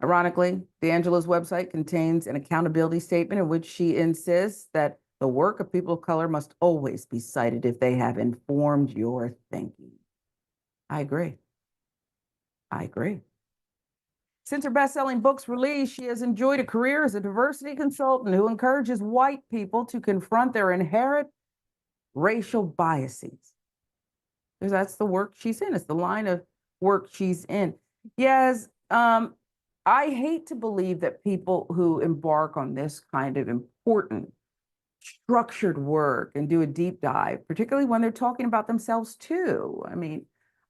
Ironically, DiAngelo's website contains an accountability statement in which she insists that the work of people of color must always be cited if they have informed your thinking. I agree. Since her best-selling book's release, she has enjoyed a career as a diversity consultant who encourages white people to confront their inherent racial biases. Because that's the work she's in. It's the line of work she's in. Yes, I hate to believe that people who embark on this kind of important, structured work and do a deep dive, particularly when they're talking about themselves too.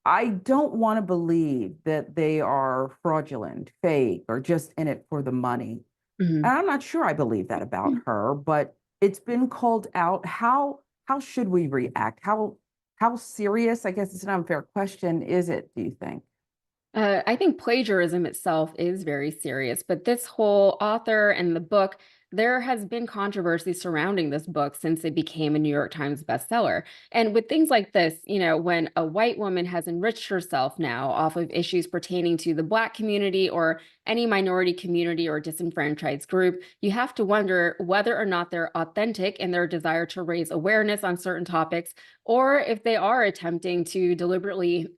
I don't want to believe that they are fraudulent, fake, or just in it for the money. And I'm not sure I believe that about her, but it's been called out. How should we react? How serious, I guess it's an unfair question, is it, do you think? I think plagiarism itself is very serious, but this whole author and the book, there has been controversy surrounding this book since it became a New York Times bestseller. And with things like this, when a white woman has enriched herself now off of issues pertaining to the Black community or any minority community or disenfranchised group, you have to wonder whether or not they're authentic in their desire to raise awareness on certain topics, or if they are attempting to deliberately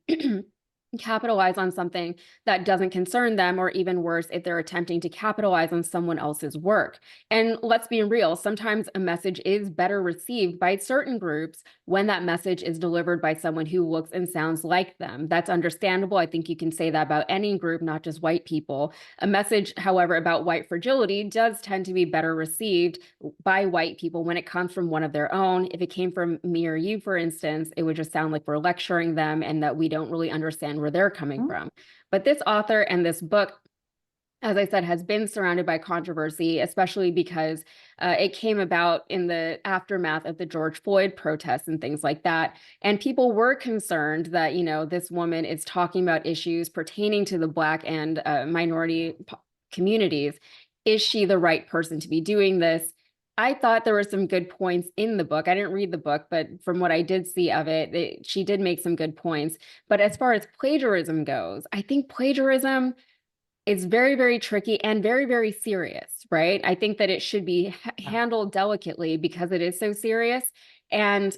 capitalize on something that doesn't concern them, or even worse, if they're attempting to capitalize on someone else's work. And let's be real, sometimes a message is better received by certain groups when that message is delivered by someone who looks and sounds like them. That's understandable. I think you can say that about any group, not just white people. A message, however, about white fragility does tend to be better received by white people when it comes from one of their own. If it came from me or you, for instance, it would just sound like we're lecturing them and that we don't really understand where they're coming from. But this author and this book, as I said, has been surrounded by controversy, especially because it came about in the aftermath of the George Floyd protests and things like that. And people were concerned that, this woman is talking about issues pertaining to the Black and minority communities. Is she the right person to be doing this? I thought there were some good points in the book. I didn't read the book, but from what I did see of it, she did make some good points. But as far as plagiarism goes, I think plagiarism is very, very tricky and very, very serious, right? I think that it should be handled delicately because it is so serious. And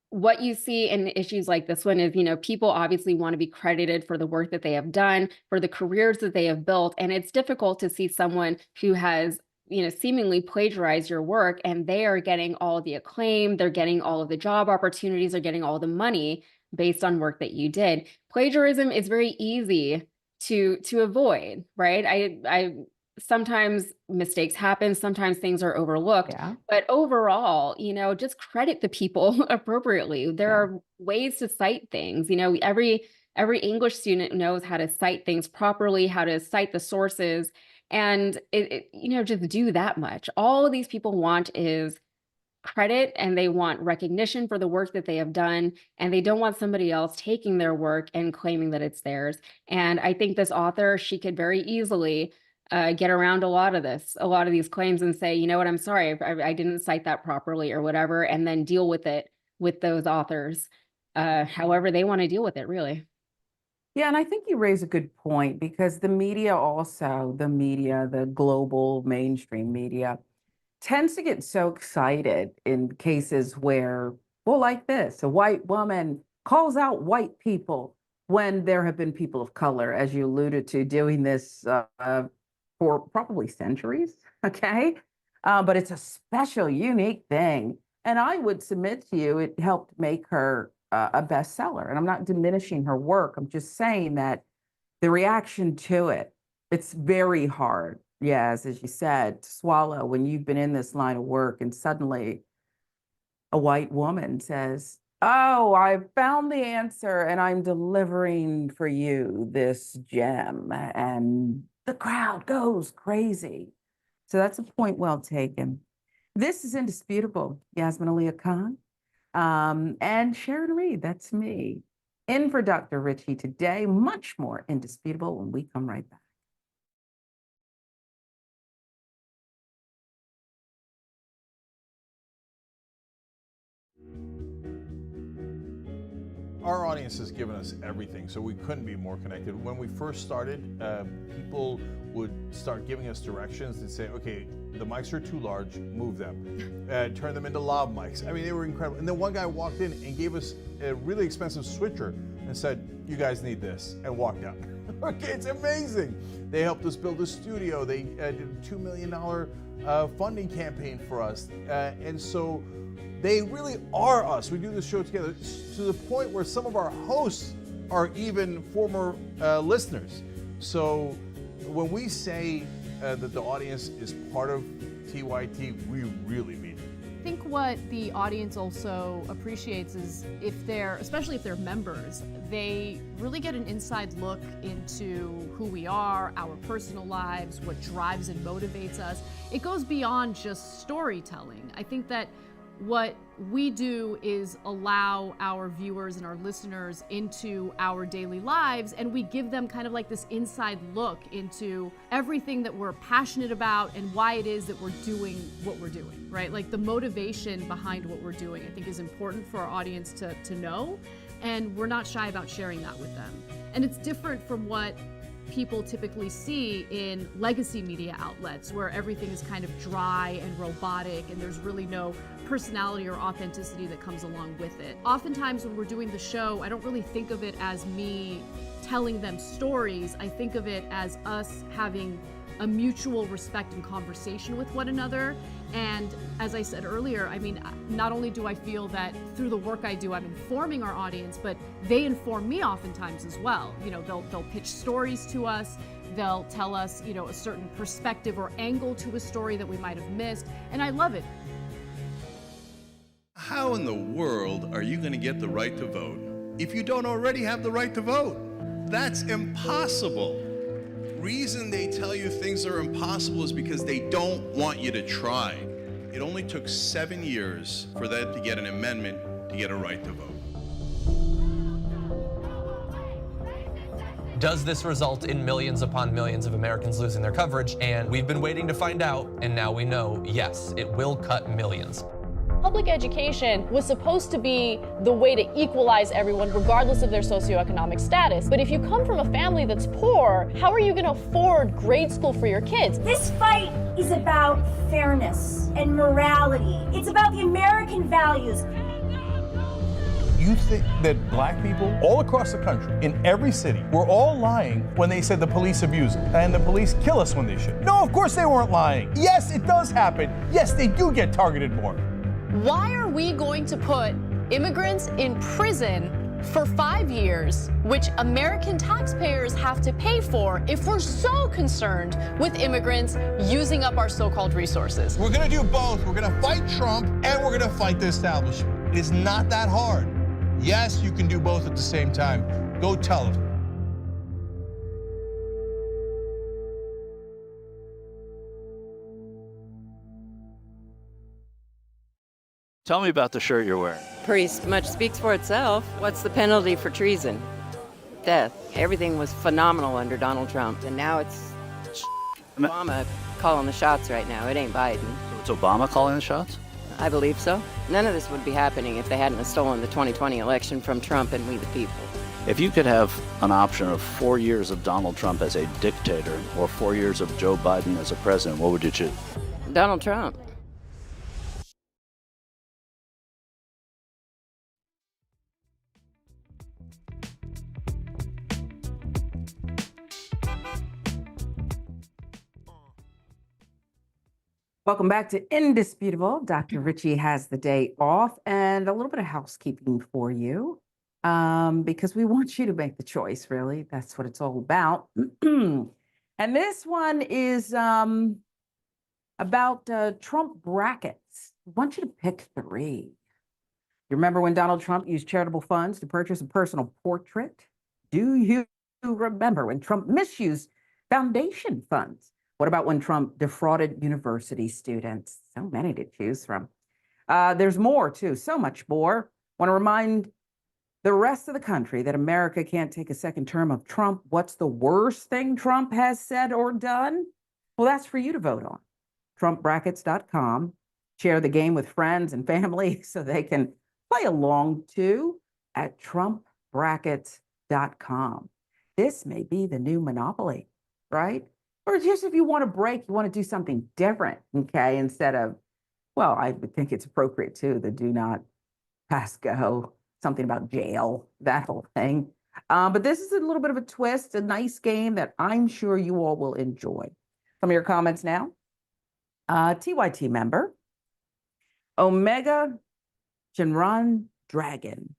what you see in issues like this one is, people obviously want to be credited for the work that they have done, for the careers that they have built. And it's difficult to see someone who has, seemingly plagiarized your work and they are getting all the acclaim, they're getting all of the job opportunities, they're getting all the money based on work that you did. Plagiarism is very easy to avoid, right? I sometimes mistakes happen, sometimes things are overlooked, but overall, just credit the people appropriately. There are ways to cite things. Every English student knows how to cite things properly, how to cite the sources, and just do that much. All of these people want is credit, and they want recognition for the work that they have done, and they don't want somebody else taking their work and claiming that it's theirs. And I think this author, she could very easily get around a lot of these claims and say, you know what, I'm sorry, I didn't cite that properly or whatever, and then deal with it with those authors, however they want to deal with it, really. Yeah, and I think you raise a good point, because the media, the global mainstream media, tends to get so excited in cases where, well, like this, a white woman calls out white people when there have been people of color, as you alluded to, doing this for probably centuries, okay? But it's a special, unique thing. And I would submit to you, it helped make her a bestseller. And I'm not diminishing her work. I'm just saying that the reaction to it, it's very hard, as you said, to swallow when you've been in this line of work and suddenly a white woman says, oh, I found the answer and I'm delivering for you this gem. And the crowd goes crazy. So that's a point well taken. This is Indisputable. Yasmin Aliya Khan and Sharon Reed, that's me, in for Dr. Richie today. Much more Indisputable when we come right back. Our audience has given us everything, so we couldn't be more connected. When we first started, people would start giving us directions and say, okay, the mics are too large, move them. Turn them into lav mics. I mean, they were incredible. And then one guy walked in and gave us a really expensive switcher and said, you guys need this, and walked out. Okay, it's amazing. They helped us build a studio. They did a $2 million funding campaign for us. And so they really are us. We do this show together to the point where some of our hosts are even former listeners. So when we say that the audience is part of TYT, we really mean it. I think what the audience also appreciates is especially if they're members, they really get an inside look into who we are, our personal lives, what drives and motivates us. It goes beyond just storytelling. I think that what we do is allow our viewers and our listeners into our daily lives, and we give them kind of like this inside look into everything that we're passionate about and why it is that we're doing what we're doing, right? Like the motivation behind what we're doing, I think, is important for our audience to know, and we're not shy about sharing that with them. And it's different from what people typically see in legacy media outlets, where everything is kind of dry and robotic and there's really no personality or authenticity that comes along with it. Oftentimes when we're doing the show, I don't really think of it as me telling them stories. I think of it as us having a mutual respect and conversation with one another. And as I said earlier, I mean, not only do I feel that through the work I do, I'm informing our audience, but they inform me oftentimes as well. You know, they'll pitch stories to us. They'll tell us, you know, a certain perspective or angle to a story that we might have missed. And I love it. How in the world are you going to get the right to vote if you don't already have the right to vote? That's impossible. Reason they tell you things are impossible is because they don't want you to try. It only took 7 years for that to get an amendment to get a right to vote. Does this result in millions upon millions of Americans losing their coverage? And we've been waiting to find out, and now we know, yes, it will cut millions. Public education was supposed to be the way to equalize everyone regardless of their socioeconomic status. But if you come from a family that's poor, how are you going to afford grade school for your kids? This fight is about fairness and morality. It's about the American values. You think that black people all across the country, in every city, were all lying when they said the police abuse us and the police kill us when they should? No, of course they weren't lying. Yes, it does happen. Yes, they do get targeted more. Why are we going to put immigrants in prison for 5 years, which American taxpayers have to pay for, if we're so concerned with immigrants using up our so-called resources? We're going to do both. We're going to fight Trump and we're going to fight the establishment. It is not that hard. Yes, you can do both at the same time. Go tell them. Tell me about the shirt you're wearing. Pretty much speaks for itself. What's the penalty for treason? Death. Everything was phenomenal under Donald Trump, and now it's Obama calling the shots right now. It ain't Biden. So it's Obama calling the shots? I believe so. None of this would be happening if they hadn't stolen the 2020 election from Trump and we the people. If you could have an option of 4 years of Donald Trump as a dictator or 4 years of Joe Biden as a president, what would you choose? Donald Trump. Welcome back to Indisputable. Dr. Richie has the day off, and a little bit of housekeeping for you, because we want you to make the choice, really. That's what it's all about. And this one is about Trump brackets. I want you to pick 3. You remember when Donald Trump used charitable funds to purchase a personal portrait? Do you remember when Trump misused foundation funds? What about when Trump defrauded university students? So many to choose from. There's more, too, so much more. Want to remind the rest of the country that America can't take a second term of Trump. What's the worst thing Trump has said or done? Well, that's for you to vote on. TrumpBrackets.com. Share the game with friends and family so they can play along, too, at TrumpBrackets.com. This may be the new monopoly, right? Or just if you want to break, you want to do something different, okay? Instead of, well, I would think it's appropriate too, the do not pass go, something about jail, that whole thing. But this is a little bit of a twist, a nice game that I'm sure you all will enjoy. Some of your comments now. TYT member, Omega Shinran Dragon.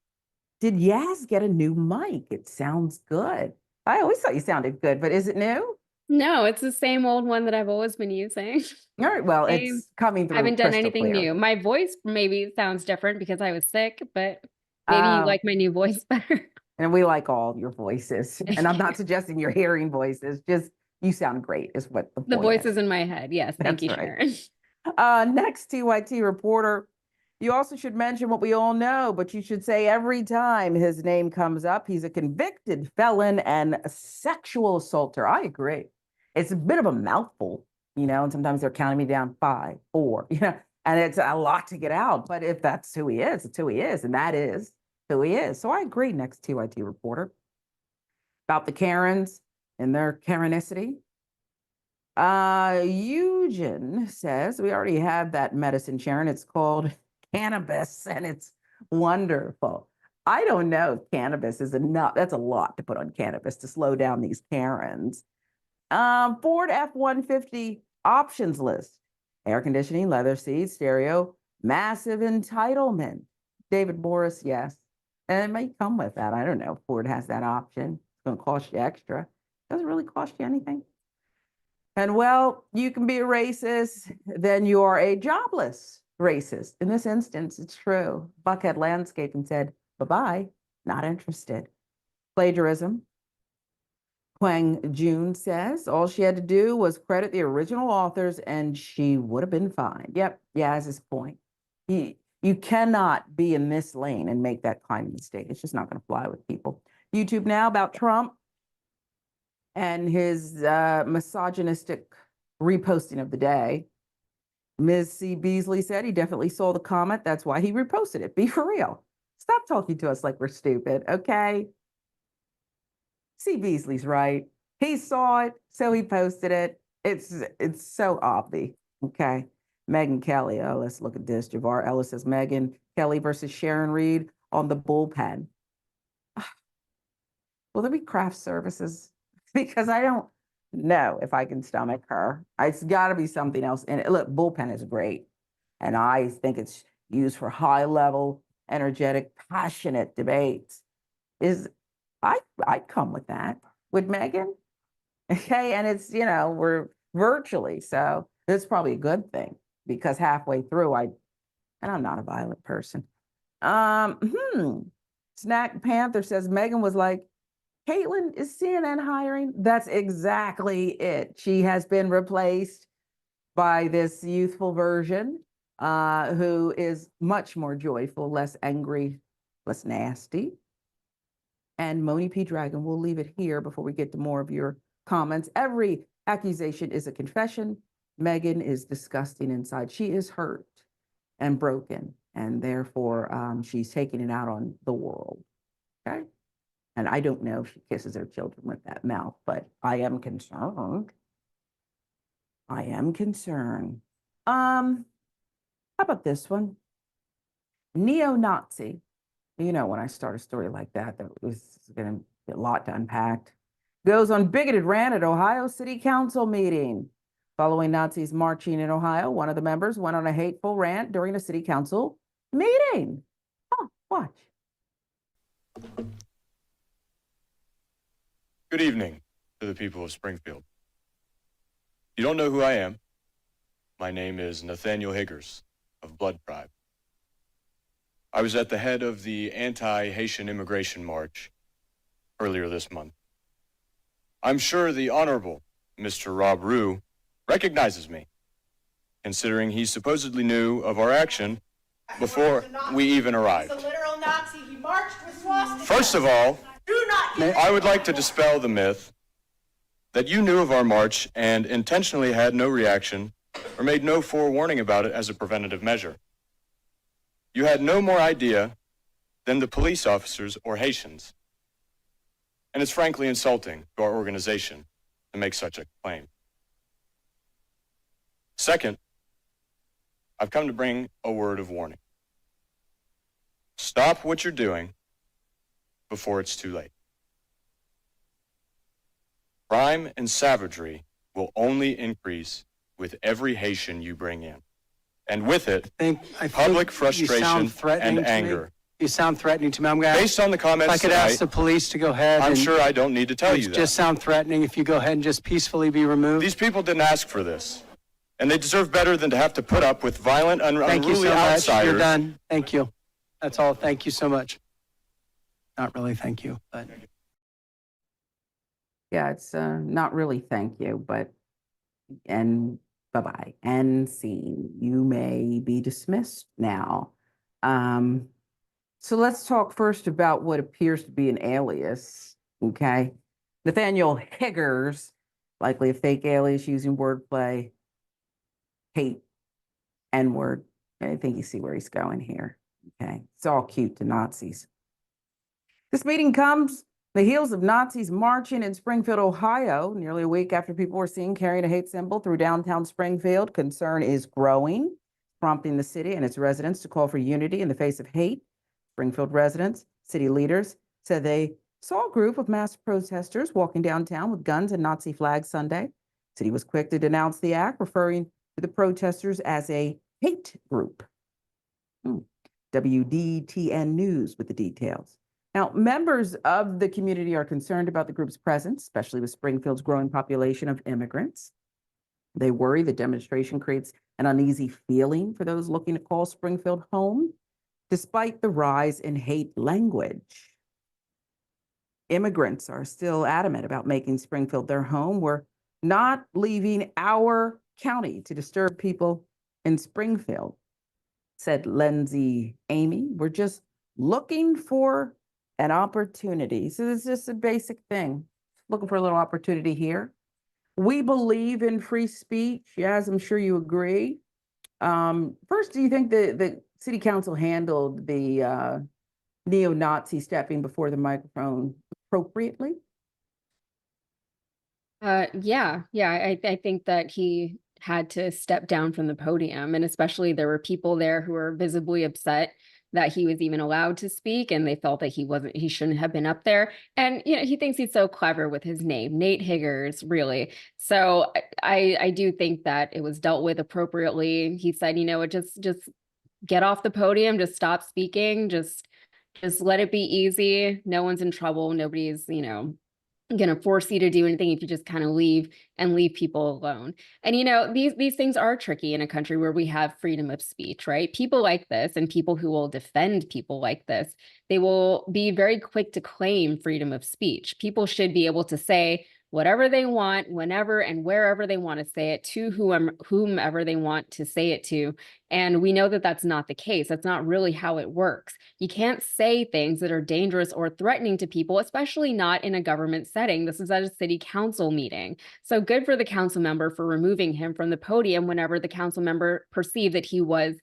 Did Yaz get a new mic? It sounds good. I always thought you sounded good, but is it new? No, it's the same old one that I've always been using. All right, well, it's coming through. I haven't done crystal anything clear. new. My voice maybe sounds different because I was sick, but maybe you like my new voice better. And we like all your voices. And I'm not suggesting you're hearing voices, just you sound great is what the point The voice is. is in my head. Yes, thank you, Sharon. Next, TYT reporter. You also should mention what we all know, but you should say every time his name comes up, he's a convicted felon and a sexual assaulter. I agree. It's a bit of a mouthful, you know, and sometimes they're counting me down 5, 4, you know, and it's a lot to get out. But if that's who he is, it's who he is, and that is who he is. So I agree, next TYT reporter. About the Karens and their Karenicity. Eugen says, we already have that medicine, Sharon. It's called cannabis, and it's wonderful. I don't know if cannabis is enough. That's a lot to put on cannabis to slow down these Karens. Ford F-150 options list. Air conditioning, leather seats, stereo, massive entitlement. David Morris, yes. And it may come with that. I don't know if Ford has that option. It's going to cost you extra. Doesn't really cost you anything. And well, you can be a racist, then you are a jobless racist. In this instance, it's true. Buckhead Landscaping said, bye-bye, not interested. Plagiarism. Huang Jun says all she had to do was credit the original authors and she would have been fine. Yep, Yaz's point. You cannot be in this lane and make that kind of mistake. It's just not going to fly with people. YouTube now about Trump. and his misogynistic reposting of the day. Ms. C. Beasley said he definitely saw the comment. That's why he reposted it. Be for real. Stop talking to us like we're stupid, okay? C. Beasley's right. He saw it, so he posted it. It's so obvious, okay? Megyn Kelly. Oh, let's look at this. Javar Ellis says Megyn Kelly versus Sharon Reed on the bullpen. Will there be craft services? Because I don't know if I can stomach her. It's got to be something else. And look, bullpen is great. And I think it's used for high level, energetic, passionate debates. I'd come with that with Megyn. Okay. And it's, we're virtually. So it's probably a good thing because halfway through, and I'm not a violent person. Snack Panther says Megyn was like, Kaitlan, is CNN hiring? That's exactly it. She has been replaced by this youthful version who is much more joyful, less angry, less nasty. And Moni P. Dragon, we'll leave it here before we get to more of your comments. Every accusation is a confession. Megyn is disgusting inside. She is hurt and broken, and therefore she's taking it out on the world, okay? And I don't know if she kisses her children with that mouth, but I am concerned. I am concerned. How about this one? Neo-Nazi. You know, when I start a story like that, there was going to be a lot to unpack. Goes on bigoted rant at Ohio City Council meeting. Following Nazis marching in Ohio, one of the members went on a hateful rant during a city council meeting. Oh, watch. Good evening to the people of Springfield. You don't know who I am. My name is Nathaniel Higgers of Blood Tribe. I was at the head of the anti-Haitian immigration march earlier this month. I'm sure the Honorable Mr. Rob Rue recognizes me, considering he supposedly knew of our action before we even arrived. He's a literal Nazi. He marched with swastikas. First of all, I would like to dispel the myth that you knew of our march and intentionally had no reaction or made no forewarning about it as a preventative measure. You had no more idea than the police officers or Haitians. And it's frankly insulting to our organization to make such a claim. Second, I've come to bring a word of warning. Stop what you're doing before it's too late. Crime and savagery will only increase with every Haitian you bring in. And with it, public frustration and anger. You sound threatening to me. I'm gonna Based on the comments if I could ask the police to go ahead. I'm sure I don't need to tell you that. Just sound threatening if you go ahead and just peacefully be removed. These people didn't ask for this. And they deserve better than to have to put up with violent, unruly outsiders. You're done. Thank you. That's all. Thank you so much. Not really thank you, but. Yeah, it's not really thank you, but, and bye-bye, and scene. You may be dismissed now. So let's talk first about what appears to be an alias, okay? Nathaniel Higgers, likely a fake alias using wordplay, hate, N-word. I think you see where he's going here, okay? It's all cute to Nazis. This meeting comes the heels of Nazis marching in Springfield, Ohio, nearly a week after people were seen carrying a hate symbol through downtown Springfield. Concern is growing, prompting the city and its residents to call for unity in the face of hate. Springfield residents, city leaders said they saw a group of masked protesters walking downtown with guns and Nazi flags Sunday. The city was quick to denounce the act, referring to the protesters as a hate group. WDTN News with the details. Now, members of the community are concerned about the group's presence, especially with Springfield's growing population of immigrants. They worry the demonstration creates an uneasy feeling for those looking to call Springfield home, despite the rise in hate language. Immigrants are still adamant about making Springfield their home. We're not leaving our county to disturb people in Springfield, said Lindsay Amy. We're just looking for an opportunity. So it's just a basic thing. looking for a little opportunity here. We believe in free speech, as I'm sure you agree. First, do you think the city council handled the neo-Nazi stepping before the microphone appropriately? Yeah, I think that he had to step down from the podium, and especially there were people there who were visibly upset that he was even allowed to speak, and they felt that he shouldn't have been up there. And he thinks he's so clever with his name, Nate Higgers, really. So I do think that it was dealt with appropriately. He said, just get off the podium, just stop speaking, just let it be easy. No one's in trouble. Nobody's, going to force you to do anything if you just kind of leave people alone. And these things are tricky in a country where we have freedom of speech, right? People like this and people who will defend people like this, they will be very quick to claim freedom of speech. People should be able to say whatever they want, whenever and wherever they want to say it, to whomever they want to say it to. And we know that that's not the case. That's not really how it works. You can't say things that are dangerous or threatening to people, especially not in a government setting. This is at a city council meeting. So good for the council member for removing him from the podium whenever the council member perceived that he was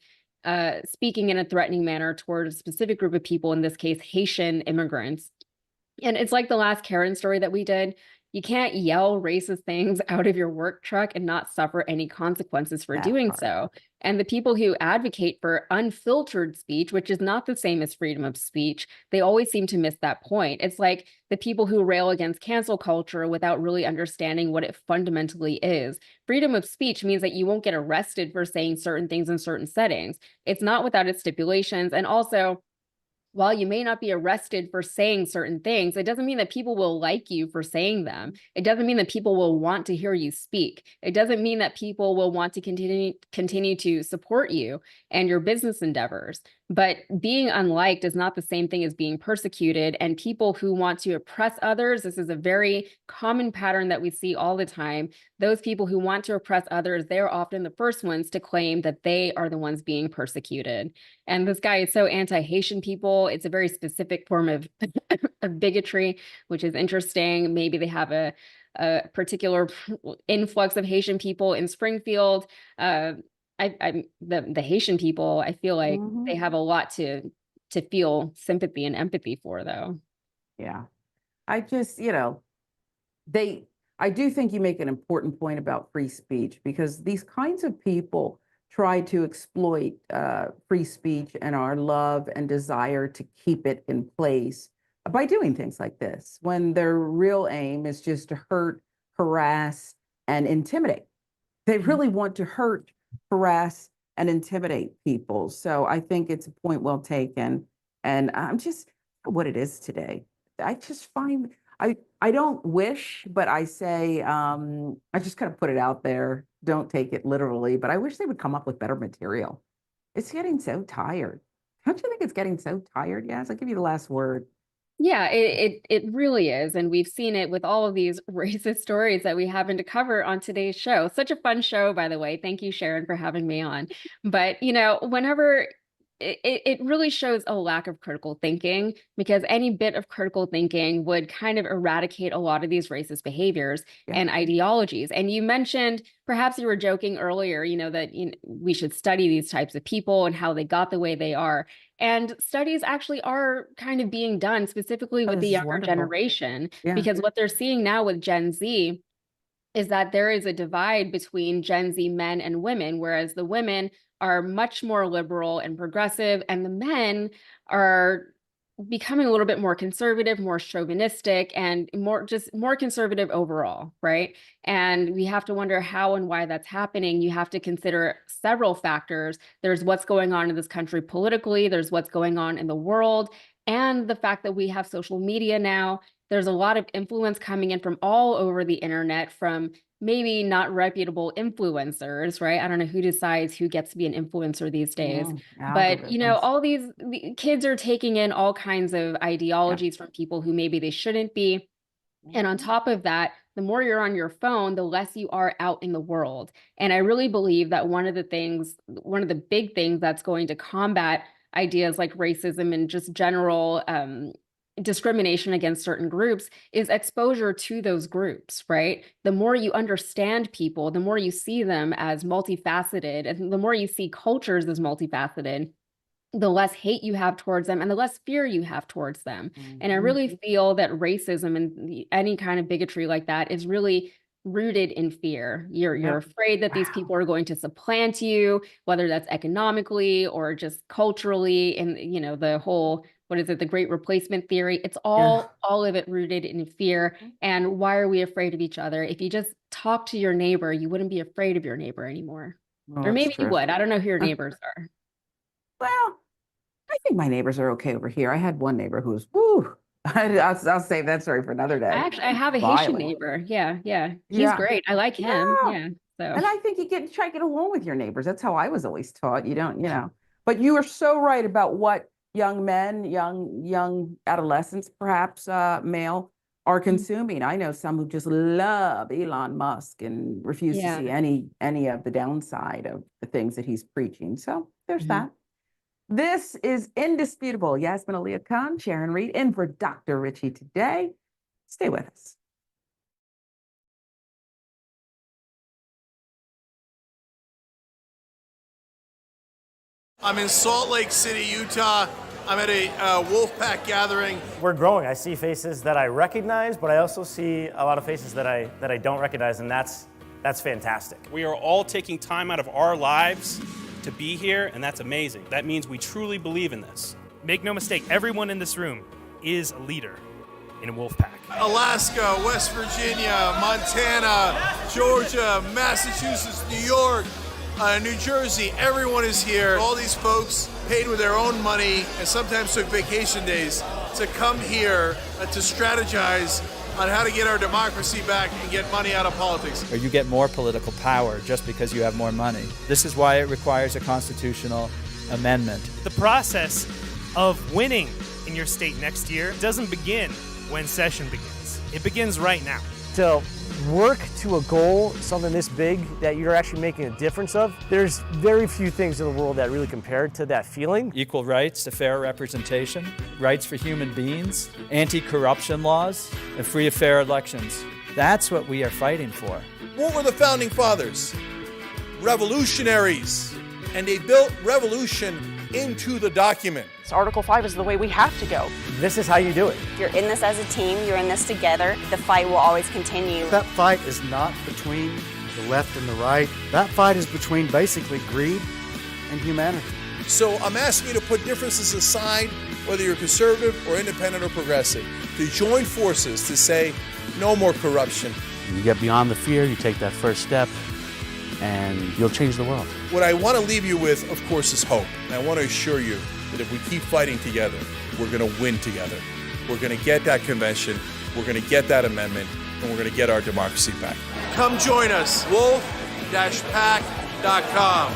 speaking in a threatening manner toward a specific group of people, in this case, Haitian immigrants. And it's like the last Karen story that we did. You can't yell racist things out of your work truck and not suffer any consequences for doing so. And the people who advocate for unfiltered speech, which is not the same as freedom of speech, they always seem to miss that point. It's like the people who rail against cancel culture without really understanding what it fundamentally is. Freedom of speech means that you won't get arrested for saying certain things in certain settings. It's not without its stipulations. And also, while you may not be arrested for saying certain things, it doesn't mean that people will like you for saying them. It doesn't mean that people will want to hear you speak. It doesn't mean that people will want to continue to support you and your business endeavors. But being unliked is not the same thing as being persecuted. And people who want to oppress others, this is a very common pattern that we see all the time. Those people who want to oppress others, they're often the first ones to claim that they are the ones being persecuted. And this guy is so anti-Haitian people. It's a very specific form of, of bigotry, which is interesting. Maybe they have a particular influx of Haitian people in Springfield. The Haitian people, I feel like they have a lot to feel sympathy and empathy for, though. Yeah. I just, I do think you make an important point about free speech, because these kinds of people try to exploit free speech and our love and desire to keep it in place by doing things like this, when their real aim is just to hurt, harass, and intimidate. They really want to hurt, harass, and intimidate people. So I think it's a point well taken. And I'm just what it is today. I just find, I don't wish, but I say, I just kind of put it out there. Don't take it literally, but I wish they would come up with better material. It's getting so tired. Don't you think it's getting so tired? Yes, I'll give you the last word. Yeah, it really is. And we've seen it with all of these racist stories that we happen to cover on today's show. Such a fun show, by the way. Thank you, Sharon, for having me on. But, whenever it really shows a lack of critical thinking, because any bit of critical thinking would kind of eradicate a lot of these racist behaviors and ideologies. And you mentioned, perhaps you were joking earlier, that we should study these types of people and how they got the way they are. And studies actually are kind of being done specifically with the younger generation, because what they're seeing now with Gen Z is that there is a divide between Gen Z men and women, whereas the women are much more liberal and progressive, and the men are becoming a little bit more conservative, more chauvinistic, and more conservative overall, right? And we have to wonder how and why that's happening. You have to consider several factors. There's what's going on in this country politically, there's what's going on in the world, and the fact that we have social media now. There's a lot of influence coming in from all over the internet, from maybe not reputable influencers, right? I don't know who decides who gets to be an influencer these days, but all the kids are taking in all kinds of ideologies from people who maybe they shouldn't be. And on top of that, the more you're on your phone, the less you are out in the world. And I really believe that one of the big things that's going to combat ideas like racism and just general discrimination against certain groups is exposure to those groups, right? The more you understand people, the more you see them as multifaceted, and the more you see cultures as multifaceted, the less hate you have towards them and the less fear you have towards them. And I really feel that racism and any kind of bigotry like that is really rooted in fear. You're afraid that these people are going to supplant you, whether that's economically or just culturally, and the whole, what is it, the great replacement theory. It's all of it rooted in fear. And why are we afraid of each other? If you just talk to your neighbor, you wouldn't be afraid of your neighbor anymore. Or maybe you would. I don't know who your neighbors are. Well, I think my neighbors are okay over here. I had one neighbor who was, woo, I'll save that story for another day. I have a Haitian neighbor. Yeah. He's great. I like him. Yeah. So. And I think try to get along with your neighbors. That's how I was always taught. You don't, But you are so right about what young men, young adolescents, perhaps male, are consuming. I know some who just love Elon Musk and refuse to see any of the downside of the things that he's preaching. So there's that. This is indisputable. Yasmin Aliya Khan, Sharon Reed, in for Dr. Richie today. Stay with us. I'm in Salt Lake City, Utah. I'm at a Wolfpack gathering. We're growing. I see faces that I recognize, but I also see a lot of faces that I don't recognize, and that's fantastic. We are all taking time out of our lives to be here, and that's amazing. That means we truly believe in this. Make no mistake, everyone in this room is a leader in a Wolfpack. Alaska, West Virginia, Montana, Georgia, Massachusetts, New York, New Jersey, everyone is here. All these folks paid with their own money and sometimes took vacation days to come here to strategize on how to get our democracy back and get money out of politics. Or you get more political power just because you have more money. This is why it requires a constitutional amendment. The process of winning in your state next year doesn't begin when session begins. It begins right now. To work to a goal, something this big that you're actually making a difference of, there's very few things in the world that really compare to that feeling. Equal rights to fair representation, rights for human beings, anti-corruption laws, and free and fair elections. That's what we are fighting for. What were the founding fathers? Revolutionaries. And they built revolution into the document. So Article 5 is the way we have to go. This is how you do it. You're in this as a team, you're in this together. The fight will always continue. That fight is not between the left and the right. That fight is between basically greed and humanity. So I'm asking you to put differences aside, whether you're conservative or independent or progressive, to join forces to say no more corruption. You get beyond the fear, you take that first step, and you'll change the world. What I want to leave you with, of course, is hope. And I want to assure you that if we keep fighting together, we're going to win together. We're going to get that convention, we're going to get that amendment, and we're going to get our democracy back. Come join us, wolf-pack.com.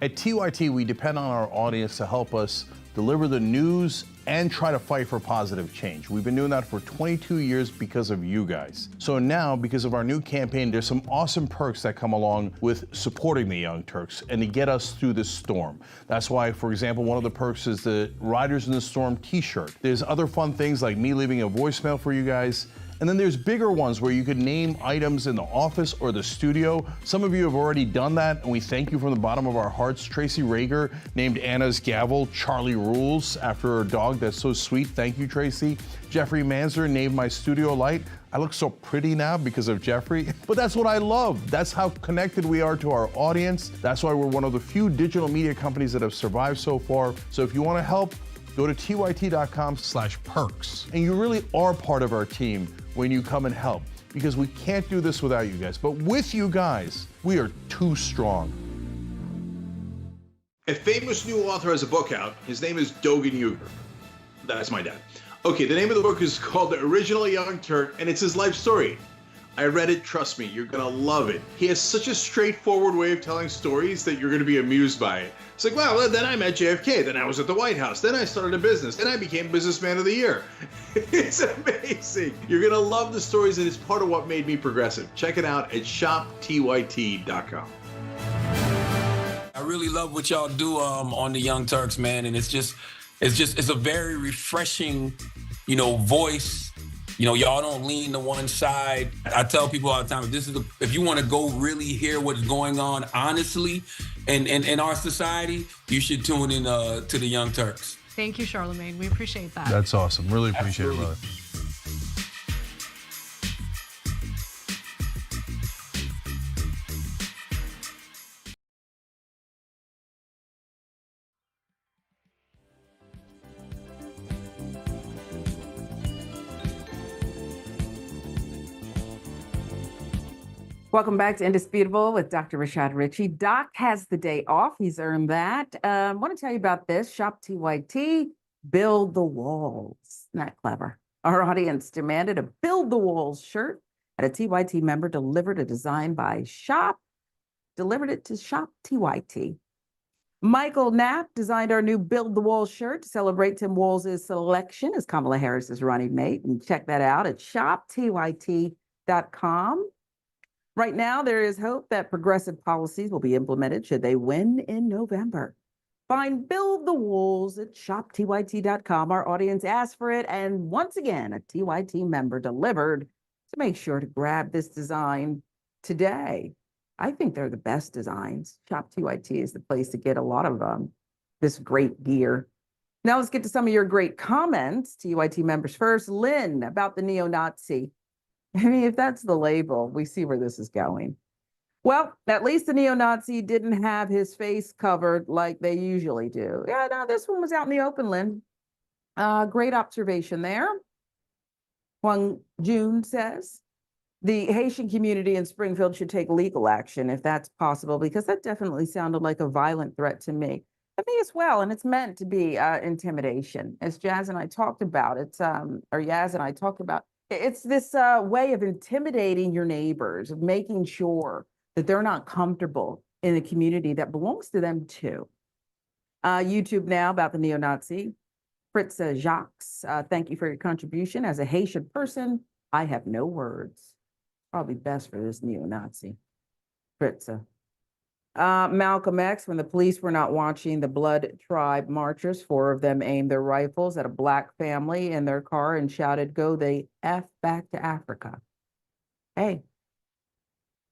At TYT, we depend on our audience to help us deliver the news and try to fight for positive change. We've been doing that for 22 years because of you guys. So now, because of our new campaign, there's some awesome perks that come along with supporting the Young Turks and to get us through this storm. That's why, for example, one of the perks is the Riders in the Storm t-shirt. There's other fun things like me leaving a voicemail for you guys. And then there's bigger ones where you could name items in the office or the studio. Some of you have already done that, and we thank you from the bottom of our hearts. Tracy Rager named Anna's gavel Charlie Rules after her dog. That's so sweet. Thank you, Tracy. Jeffrey Manzer named my studio light. I look so pretty now because of Jeffrey, but that's what I love. That's how connected we are to our audience. That's why we're one of the few digital media companies that have survived so far. So if you want to help, go to tyt.com/perks. And you really are part of our team when you come and help, because we can't do this without you guys. But with you guys, we are too strong. A famous new author has a book out. His name is Dogan Uger. That's my dad. Okay, the name of the book is called The Original Young Turk, and it's his life story. I read it, trust me, you're gonna love it. He has such a straightforward way of telling stories that you're gonna be amused by it. It's like, well, then I met JFK, then I was at the White House, then I started a business, then I became Businessman of the Year. It's amazing. You're gonna love the stories, and it's part of what made me progressive. Check it out at shoptyt.com. I really love what y'all do on the Young Turks, man, and it's just It's a very refreshing, voice. Y'all don't lean to one side. I tell people all the time, if you want to go really hear what's going on honestly in our society, you should tune in to the Young Turks. Thank you, Charlamagne. We appreciate that. That's awesome. Really appreciate it, brother. Welcome back to Indisputable with Dr. Rashad Ritchie. Doc has the day off. He's earned that. I want to tell you about this. Shop TYT, Build the Walls. Isn't that clever? Our audience demanded a Build the Walls shirt, and a TYT member delivered a design by Shop, delivered it to Shop TYT. Michael Knapp designed our new Build the Walls shirt to celebrate Tim Walz' selection as Kamala Harris's running mate. And check that out at shoptyt.com. Right now, there is hope that progressive policies will be implemented should they win in November. Find Build the Walls at shoptyt.com. Our audience asked for it, and once again, a TYT member delivered. So make sure to grab this design today. I think they're the best designs. Shop TYT is the place to get a lot of this great gear. Now let's get to some of your great comments. TYT members first. Lynn, about the neo-Nazi. I mean, if that's the label, we see where this is going. Well, at least the neo-Nazi didn't have his face covered like they usually do. Yeah, no, this one was out in the open, Lynn. Great observation there. Huang Jun says, the Haitian community in Springfield should take legal action if that's possible, because that definitely sounded like a violent threat to me. To me as well, and it's meant to be intimidation. As Yaz and I talked about, it's this way of intimidating your neighbors, of making sure that they're not comfortable in a community that belongs to them too. YouTube now about the neo-Nazi. Fritz Jacques, thank you for your contribution. As a Haitian person, I have no words. Probably best for this neo-Nazi. Fritz. Malcolm X, when the police were not watching the Blood Tribe marchers, 4 of them aimed their rifles at a Black family in their car and shouted, "Go the F back to Africa." Hey,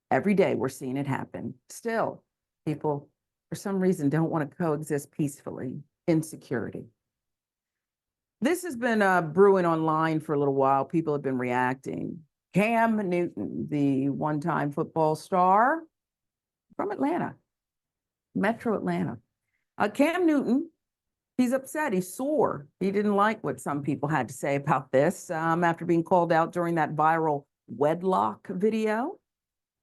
every day we're seeing it happen. Still, people, for some reason, don't want to coexist peacefully. Insecurity. This has been brewing online for a little while. People have been reacting. Cam Newton, the one-time football star, from Atlanta, Metro Atlanta. Cam Newton, he's upset, he's sore. He didn't like what some people had to say about this after being called out during that viral wedlock video.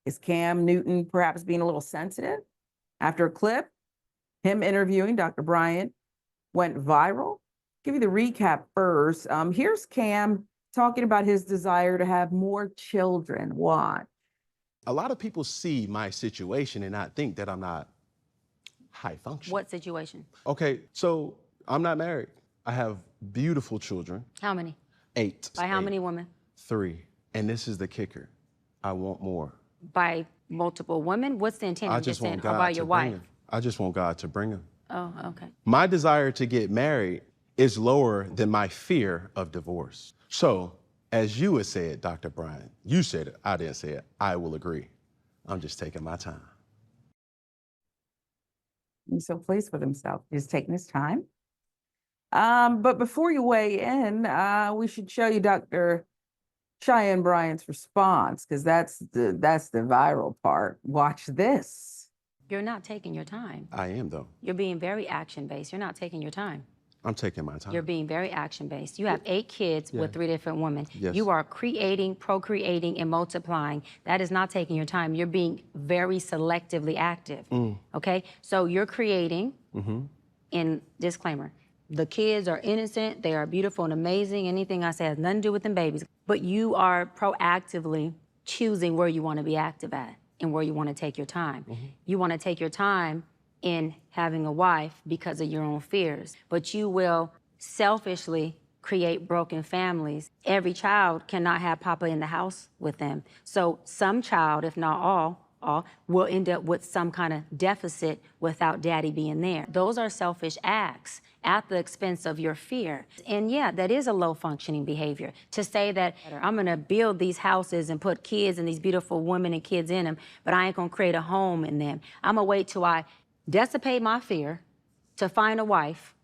Is Cam Newton perhaps being a little sensitive? After a clip, him interviewing Dr. Bryant went viral. Give you the recap first. Here's Cam talking about his desire to have more children. Watch. A lot of people see my situation and not think that I'm not high functioning. What situation? Okay, so I'm not married. I have beautiful children. How many? 8. By how many women? 3. And this is the kicker. I want more. By multiple women? What's the intent? I just want God about to your bring wife? them. I just want God to bring them. Oh, okay. My desire to get married is lower than my fear of divorce. So, as you had said, Dr. Bryant, you said it, I didn't say it, I will agree. I'm just taking my time. He's so pleased with himself. He's taking his time. But before you weigh in, we should show you Dr. Cheyenne Bryant's response, because that's the viral part. Watch this. You're not taking your time. I am, though. You're being very action-based. You're not taking your time. I'm taking my time. You're being very action-based. You have 8 kids with 3 different women. Yes. You are creating, procreating, and multiplying. That is not taking your time. You're being very selectively active, okay? So you're creating, in disclaimer, the kids are innocent, they are beautiful and amazing. Anything I say has nothing to do with them babies. But you are proactively choosing where you want to be active at and where you want to take your time. You want to take your time in having a wife because of your own fears, but you will selfishly create broken families. Every child cannot have Papa in the house with them. So some child, if not all, will end up with some kind of deficit without daddy being there. Those are selfish acts at the expense of your fear. And yeah, that is a low functioning behavior. To say that I'm gonna build these houses and put kids and these beautiful women and kids in them, but I ain't gonna create a home in them. I'm gonna wait till I dissipate my fear to find a wife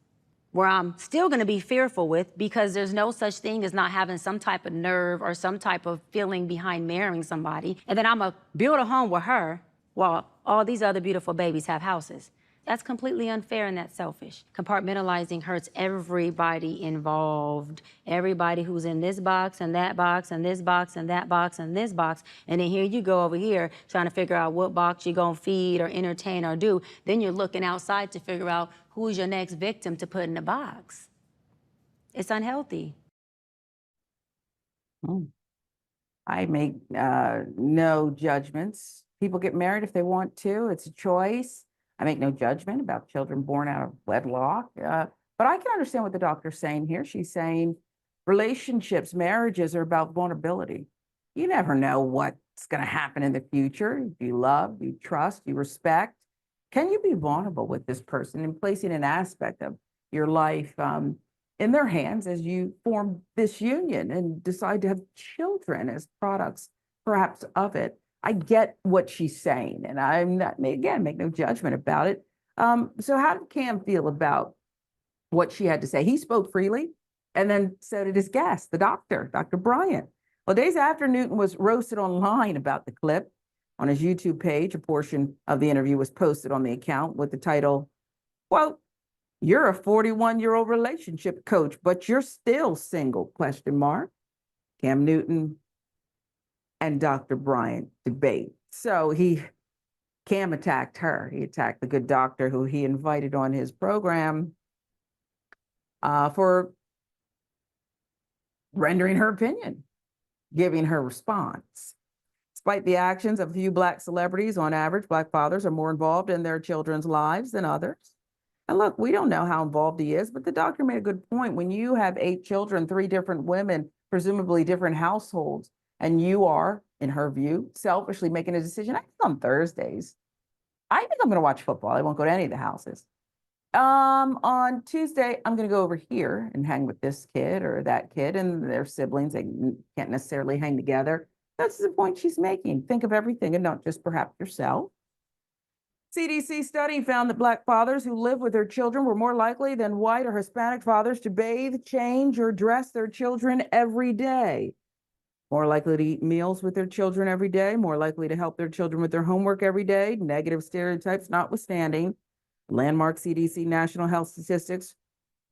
where I'm still gonna be fearful with, because there's no such thing as not having some type of nerve or some type of feeling behind marrying somebody. And then I'm gonna build a home with her while all these other beautiful babies have houses. That's completely unfair and that's selfish. Compartmentalizing hurts everybody involved. Everybody who's in this box and that box and this box and that box and this box. And then here you go over here trying to figure out what box you're gonna feed or entertain or do. Then you're looking outside to figure out who's your next victim to put in the box. It's unhealthy. I make no judgments. People get married if they want to. It's a choice. I make no judgment about children born out of wedlock. But I can understand what the doctor's saying here. She's saying relationships, marriages are about vulnerability. You never know what's going to happen in the future. You love, you trust, you respect. Can you be vulnerable with this person and placing an aspect of your life in their hands as you form this union and decide to have children as products, perhaps, of it? I get what she's saying, and I'm not, again, make no judgment about it. So how did Cam feel about what she had to say? He spoke freely, and then so did his guest, the doctor, Dr. Bryant. Well, days after Newton was roasted online about the clip, on his YouTube page, a portion of the interview was posted on the account with the title, quote, "You're a 41-year-old relationship coach, but you're still single, question mark." Cam Newton and Dr. Bryant debate. So Cam attacked her. He attacked the good doctor who he invited on his program for rendering her opinion, giving her response. Despite the actions of a few Black celebrities, on average, Black fathers are more involved in their children's lives than others. And look, we don't know how involved he is, but the doctor made a good point. When you have 8 children, 3 different women, presumably different households, and you are, in her view, selfishly making a decision. I think on Thursdays, I think I'm going to watch football. I won't go to any of the houses. On Tuesday, I'm going to go over here and hang with this kid or that kid and their siblings. They can't necessarily hang together. That's the point she's making. Think of everything and not just perhaps yourself. CDC study found that Black fathers who live with their children were more likely than white or Hispanic fathers to bathe, change, or dress their children every day. More likely to eat meals with their children every day, more likely to help their children with their homework every day, negative stereotypes notwithstanding. Landmark CDC National Health Statistics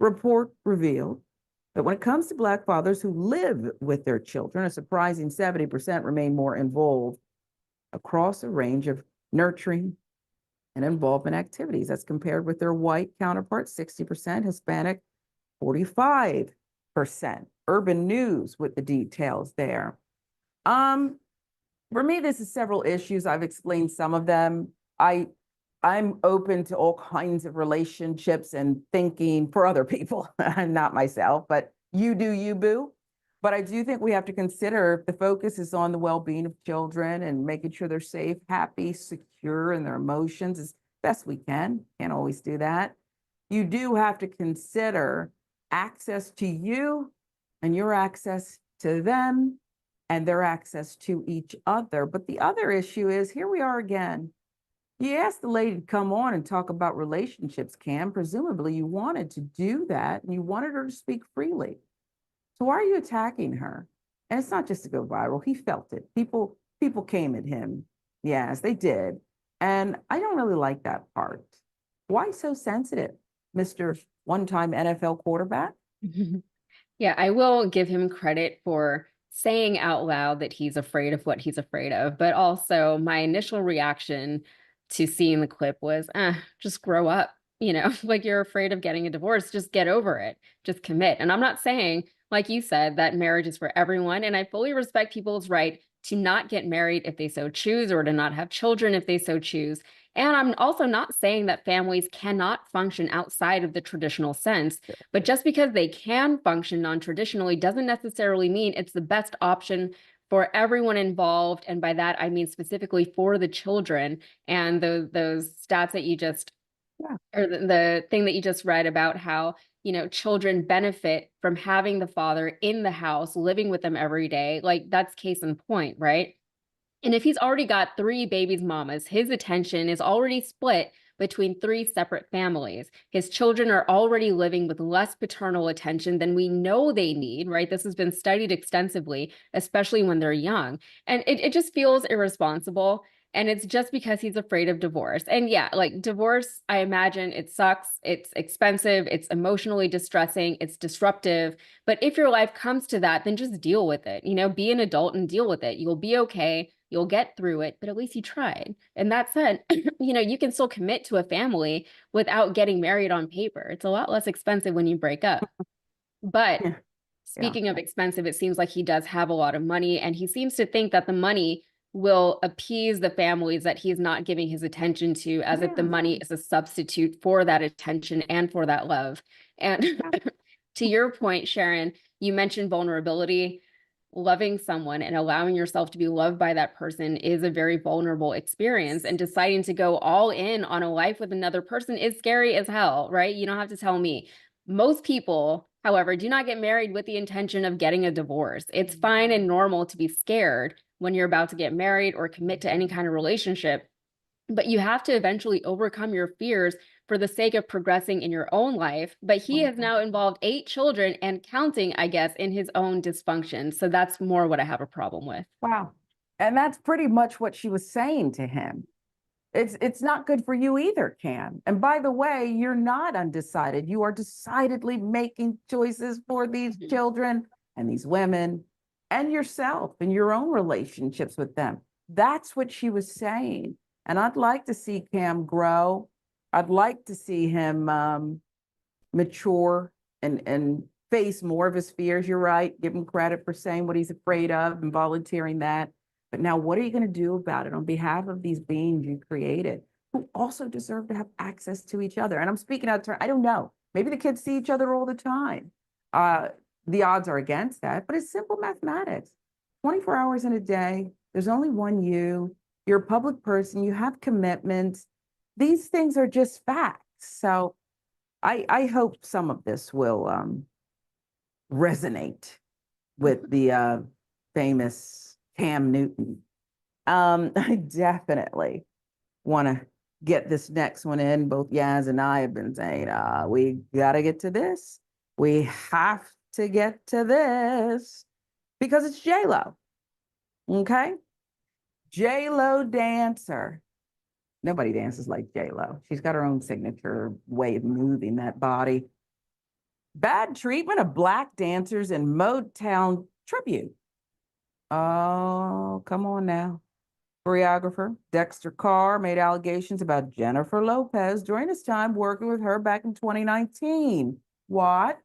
report revealed that when it comes to Black fathers who live with their children, a surprising 70% remain more involved across a range of nurturing and involvement activities. That's compared with their white counterparts, 60%, Hispanic, 45%. Urban News with the details there. For me, this is several issues. I've explained some of them. I'm open to all kinds of relationships and thinking for other people, not myself, but you do you, boo. But I do think we have to consider if the focus is on the well-being of children and making sure they're safe, happy, secure in their emotions as best we can. Can't always do that. You do have to consider access to you and your access to them and their access to each other. But the other issue is, here we are again. You asked the lady to come on and talk about relationships, Cam. Presumably you wanted to do that and you wanted her to speak freely. So why are you attacking her? And it's not just to go viral. He felt it. People came at him. Yes, they did. And I don't really like that part. Why so sensitive, Mr. one-time NFL quarterback? Yeah, I will give him credit for saying out loud that he's afraid of what he's afraid of. But also my initial reaction to seeing the clip was, just grow up. You know, like you're afraid of getting a divorce, just get over it, just commit. And I'm not saying, like you said, that marriage is for everyone. And I fully respect people's right to not get married if they so choose, or to not have children if they so choose. And I'm also not saying that families cannot function outside of the traditional sense, but just because they can function non-traditionally doesn't necessarily mean it's the best option for everyone involved. And by that, I mean specifically for the children. And those stats that you just, or the thing that you just read about how, you know, children benefit from having the father in the house, living with them every day. Like, that's case in point, right? And if he's already got 3 babies' mamas, his attention is already split between 3 separate families. His children are already living with less paternal attention than we know they need, right? This has been studied extensively, especially when they're young. And it just feels irresponsible. And it's just because he's afraid of divorce. And yeah, like divorce, I imagine it sucks. It's expensive. It's emotionally distressing. It's disruptive. But if your life comes to that, then just deal with it. You know, be an adult and deal with it. You'll be okay. You'll get through it, but at least you tried. And that said, you know, you can still commit to a family without getting married on paper. It's a lot less expensive when you break up. But speaking of expensive, it seems like he does have a lot of money, and he seems to think that the money will appease the families that he's not giving his attention to, as if the money is a substitute for that attention and for that love. And to your point, Sharon, you mentioned vulnerability. Loving someone and allowing yourself to be loved by that person is a very vulnerable experience, and deciding to go all in on a life with another person is scary as hell, right? You don't have to tell me. Most people, however, do not get married with the intention of getting a divorce. It's fine and normal to be scared when you're about to get married or commit to any kind of relationship, but you have to eventually overcome your fears for the sake of progressing in your own life. But he has now involved 8 children and counting, I guess, in his own dysfunction. So that's more what I have a problem with. Wow. And that's pretty much what she was saying to him. It's not good for you either, Cam. And by the way, you're not undecided. You are decidedly making choices for these children and these women and yourself and your own relationships with them. That's what she was saying. And I'd like to see Cam grow. I'd like to see him mature and face more of his fears. You're right. Give him credit for saying what he's afraid of and volunteering that. But now what are you going to do about it on behalf of these beings you created, who also deserve to have access to each other? And I'm speaking out of turn. I don't know. Maybe the kids see each other all the time. The odds are against that, but it's simple mathematics. 24 hours in a day. There's only one you. You're a public person. You have commitments. These things are just facts. So I hope some of this will resonate with the famous Cam Newton. I definitely want to get this next one in. Both Yaz and I have been saying, we got to get to this. We have to get to this because it's J-Lo. Okay? J-Lo dancer. Nobody dances like J-Lo. She's got her own signature way of moving that body. Bad treatment of Black dancers in MoTown tribute. Oh, come on now. Choreographer Dexter Carr made allegations about Jennifer Lopez during his time working with her back in 2019. Watch.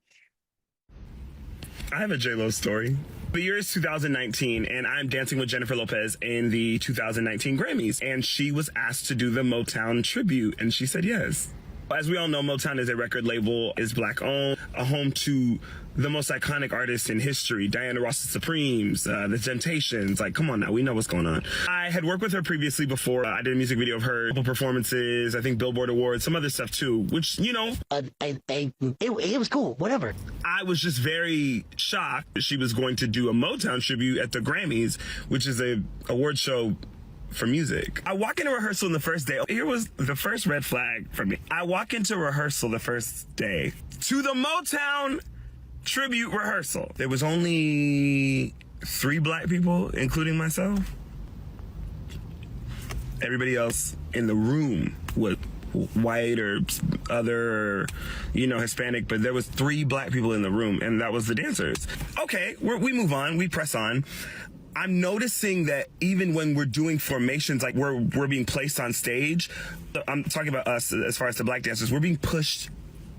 I have a J-Lo story. The year is 2019, and I'm dancing with Jennifer Lopez in the 2019 Grammys, and she was asked to do the MoTown tribute, and she said yes. As we all know, MoTown is a record label, is Black owned, a home to the most iconic artists in history, Diana Ross's Supremes, the Temptations. Like, come on now, we know what's going on. I had worked with her previously before. I did a music video of her, couple performances, I think Billboard Awards, some other stuff too, which, you know. It was cool, whatever. I was just very shocked that she was going to do a MoTown tribute at the Grammys, which is a award show for music. I walk into rehearsal on the first day. Here was the first red flag for me. I walk into rehearsal the first day to the MoTown tribute rehearsal. There was only 3 Black people, including myself. Everybody else in the room was white or other, or, you know, Hispanic, but there was 3 Black people in the room, and that was the dancers. Okay, we move on, we press on. I'm noticing that even when we're doing formations, like we're being placed on stage, I'm talking about us as far as the Black dancers, we're being pushed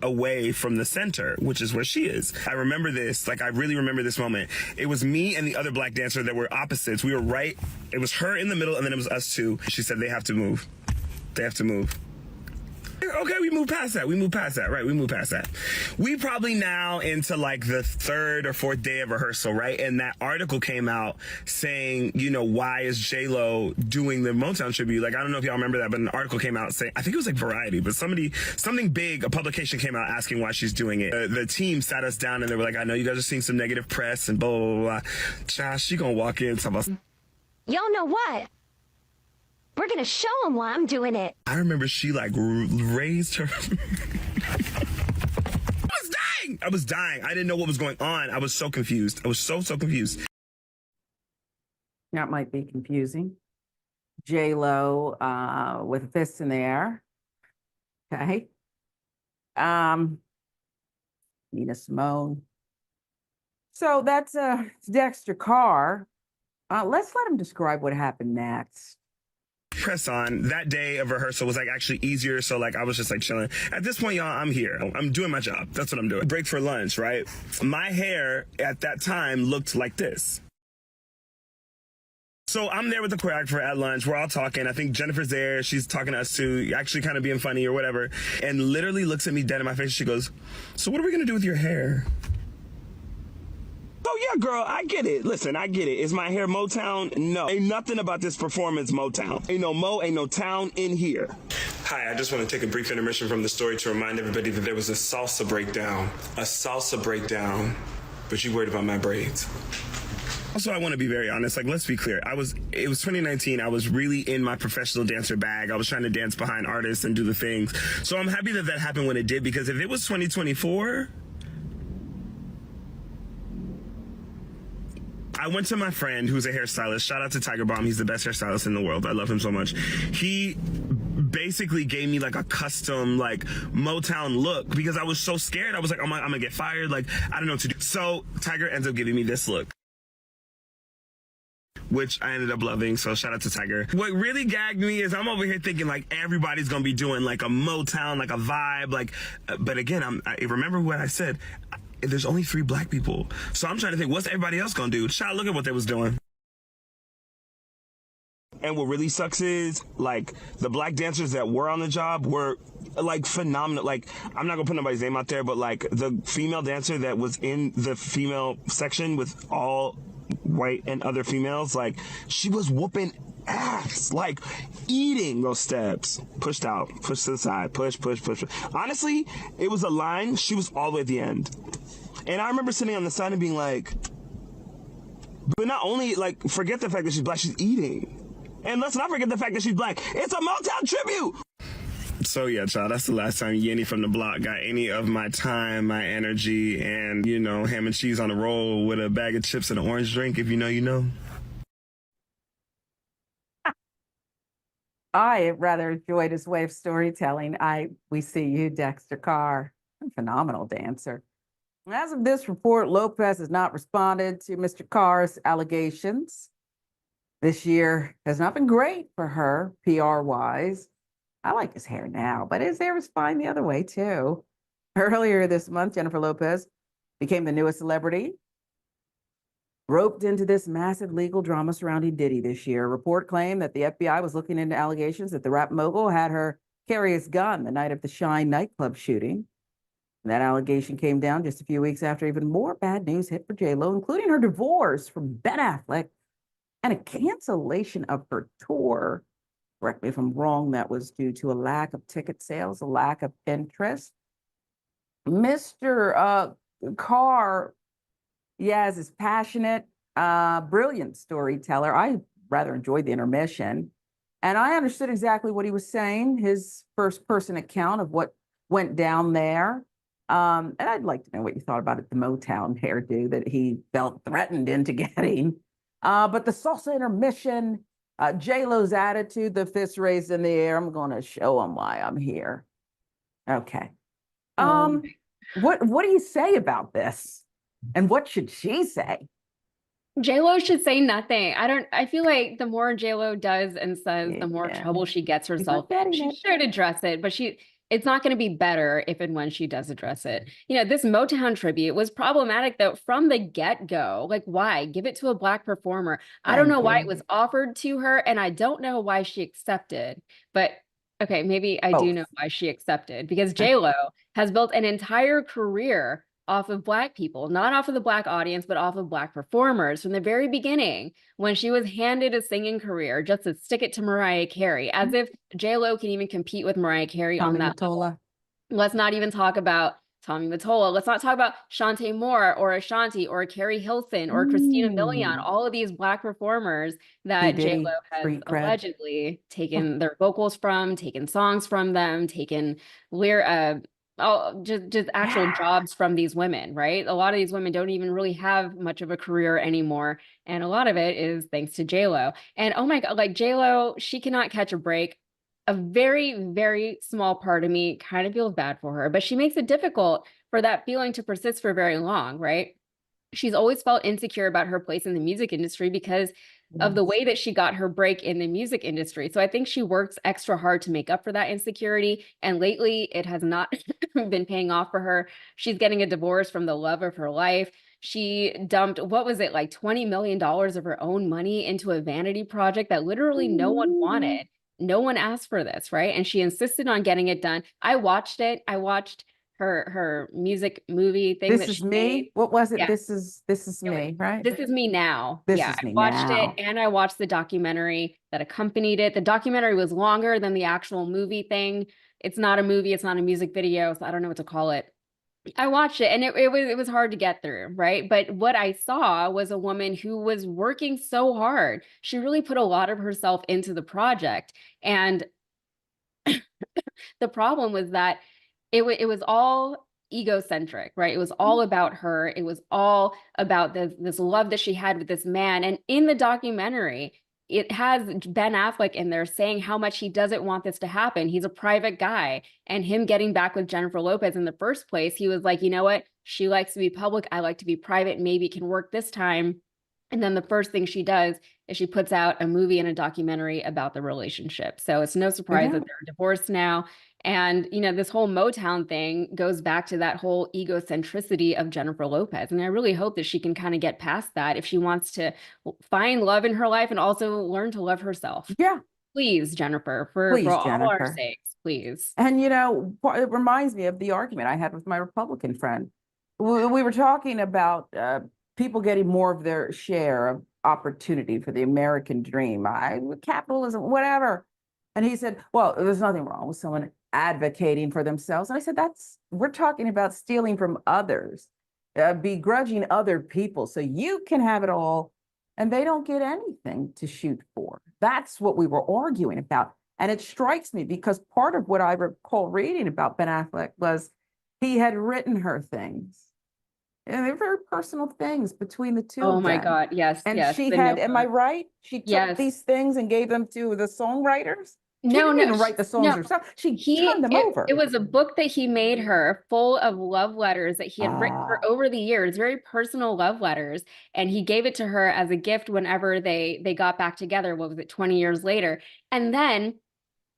away from the center, which is where she is. I remember this, like I really remember this moment. It was me and the other Black dancer that were opposites. We were right, it was her in the middle, and then it was us two. She said, they have to move. They have to move. Okay, we move past that. Right, we move past that. We probably now into like the third or fourth day of rehearsal, right? And that article came out saying, you know, why is J-Lo doing the MoTown tribute? Like, I don't know if y'all remember that, but an article came out saying, I think it was like Variety, but something big, a publication came out asking why she's doing it. The team sat us down and they were like, I know you guys are seeing some negative press and blah, blah, blah, blah. Josh, she gonna walk in, talk about... Y'all know what? We're gonna show them why I'm doing it. I remember she like raised her... I was dying. I didn't know what was going on. I was so confused. I was so confused. That might be confusing. J-Lo with a fist in the air. Okay. Nina Simone. So that's Dexter Carr. Let's let him describe what happened next. Press on. That day of rehearsal was like actually easier. So like I was just like chilling. At this point, y'all, I'm here. I'm doing my job. That's what I'm doing. Break for lunch, right? My hair at that time looked like this. So I'm there with the choreographer at lunch. We're all talking. I think Jennifer's there. She's talking to us too, actually kind of being funny or whatever. And literally looks at me dead in my face. She goes, so what are we going to do with your hair? Oh, yeah, girl, I get it. Listen, I get it. Is my hair MoTown? No. Ain't nothing about this performance MoTown. Ain't no Mo, ain't no town in here. Hi, I just want to take a brief intermission from the story to remind everybody that there was a salsa breakdown. But you worried about my braids. Also, I want to be very honest. Like, let's be clear. It was 2019. I was really in my professional dancer bag. I was trying to dance behind artists and do the things. So I'm happy that that happened when it did, because if it was 2024... I went to my friend who's a hairstylist. Shout out to Tiger Bomb. He's the best hairstylist in the world. I love him so much. He basically gave me like a custom like MoTown look because I was so scared. I was like, oh my, I'm gonna get fired. Like, I don't know what to do. So Tiger ends up giving me this look, which I ended up loving. So shout out to Tiger. What really gagged me is I'm over here thinking like everybody's gonna be doing like a MoTown, like a vibe, like, but again, I remember what I said. There's only 3 black people. So I'm trying to think, what's everybody else gonna do? Child, look at what they was doing. And what really sucks is, like, the black dancers that were on the job were, like, phenomenal. Like, I'm not gonna put nobody's name out there, but, like, the female dancer that was in the female section with all white and other females, like, she was whooping ass, like, eating those steps. Pushed out, pushed to the side, push. Honestly, it was a line. She was all the way at the end. And I remember sitting on the side and being like, but not only, like, forget the fact that she's black, she's eating. And let's not forget the fact that she's black. It's a MoTown tribute! So yeah, child, that's the last time Yenny from the block got any of my time, my energy, and, you know, ham and cheese on a roll with a bag of chips and an orange drink. If you know, you know. I rather enjoyed his way of storytelling. We see you, Dexter Carr, a phenomenal dancer. As of this report, Lopez has not responded to Mr. Carr's allegations. This year has not been great for her, PR-wise. I like his hair now, but his hair is fine the other way, too. Earlier this month, Jennifer Lopez became the newest celebrity roped into this massive legal drama surrounding Diddy this year. A report claimed that the FBI was looking into allegations that the rap mogul had her carry his gun the night of the Shine nightclub shooting. That allegation came down just a few weeks after even more bad news hit for J-Lo, including her divorce from Ben Affleck and a cancellation of her tour. Correct me if I'm wrong, that was due to a lack of ticket sales, a lack of interest. Mr. Carr, yes, is passionate, brilliant storyteller. I rather enjoyed the intermission. And I understood exactly what he was saying, his first-person account of what went down there. And I'd like to know what you thought about it, the MoTown hairdo that he felt threatened into getting. But the salsa intermission, J-Lo's attitude, the fist raised in the air, I'm going to show him why I'm here. Okay. What do you say about this? And what should she say? J-Lo should say nothing. I feel like the more J-Lo does and says, the more trouble she gets herself. She should address it, but it's not going to be better if and when she does address it. You know, this MoTown tribute was problematic though from the get-go. Like, why? Give it to a black performer. I don't know why it was offered to her, and I don't know why she accepted. But okay, maybe I do know why she accepted, because J-Lo has built an entire career off of Black people, not off of the Black audience, but off of Black performers from the very beginning, when she was handed a singing career just to stick it to Mariah Carey, as if J-Lo can even compete with Mariah Carey on that level. Let's not even talk about Tommy Mottola. Let's not talk about Shantae Moore or Ashanti or Carrie Hilson or Christina Milian, all of these Black performers that J-Lo has allegedly taken their vocals from, taken songs from them, taken just actual jobs from these women, right? A lot of these women don't even really have much of a career anymore. And a lot of it is thanks to J-Lo. And oh my God, like J-Lo, she cannot catch a break. A very, very small part of me kind of feels bad for her, but she makes it difficult for that feeling to persist for very long, right? She's always felt insecure about her place in the music industry because of the way that she got her break in the music industry. So I think she works extra hard to make up for that insecurity. And lately it has not been paying off for her. She's getting a divorce from the love of her life. She dumped, what was it, like $20 million of her own money into a vanity project that literally no one wanted. No one asked for this, right? And she insisted on getting it done. I watched it. I watched her music movie thing This that Is she Me. made. What was it? Yeah. This is me, right? This Is Me Now. This Yeah, Is Me I watched Now. it, and I watched the documentary that accompanied it. The documentary was longer than the actual movie thing. It's not a movie, it's not a music video, so I don't know what to call it. I watched it, and it was hard to get through, right? But what I saw was a woman who was working so hard. She really put a lot of herself into the project. And the problem was that it was all egocentric, right? It was all about her. It was all about this love that she had with this man. And in the documentary, it has Ben Affleck in there saying how much he doesn't want this to happen. He's a private guy, and him getting back with Jennifer Lopez in the first place, he was like, you know what? She likes to be public. I like to be private. Maybe it can work this time. And then the first thing she does is she puts out a movie and a documentary about the relationship. So it's no surprise that they're divorced now. And, you know, this whole MoTown thing goes back to that whole egocentricity of Jennifer Lopez. And I really hope that she can kind of get past that if she wants to find love in her life and also learn to love herself. Yeah. Please, Jennifer, for all our sakes, please. And, you know, it reminds me of the argument I had with my Republican friend. We were talking about people getting more of their share of opportunity for the American dream, capitalism, whatever. And he said, well, there's nothing wrong with someone advocating for themselves. And I said, we're talking about stealing from others, begrudging other people so you can have it all and they don't get anything to shoot for. That's what we were arguing about. And it strikes me because part of what I recall reading about Ben Affleck was he had written her things. And they're very personal things between the two of them. Oh my God, yes, and yes. she had, am I right? She took these things and gave them to the songwriters? She didn't write the songs herself. She turned them over. It was a book that he made her full of love letters that he had written her over the years, very personal love letters. And he gave it to her as a gift whenever they got back together. What was it, 20 years later? And then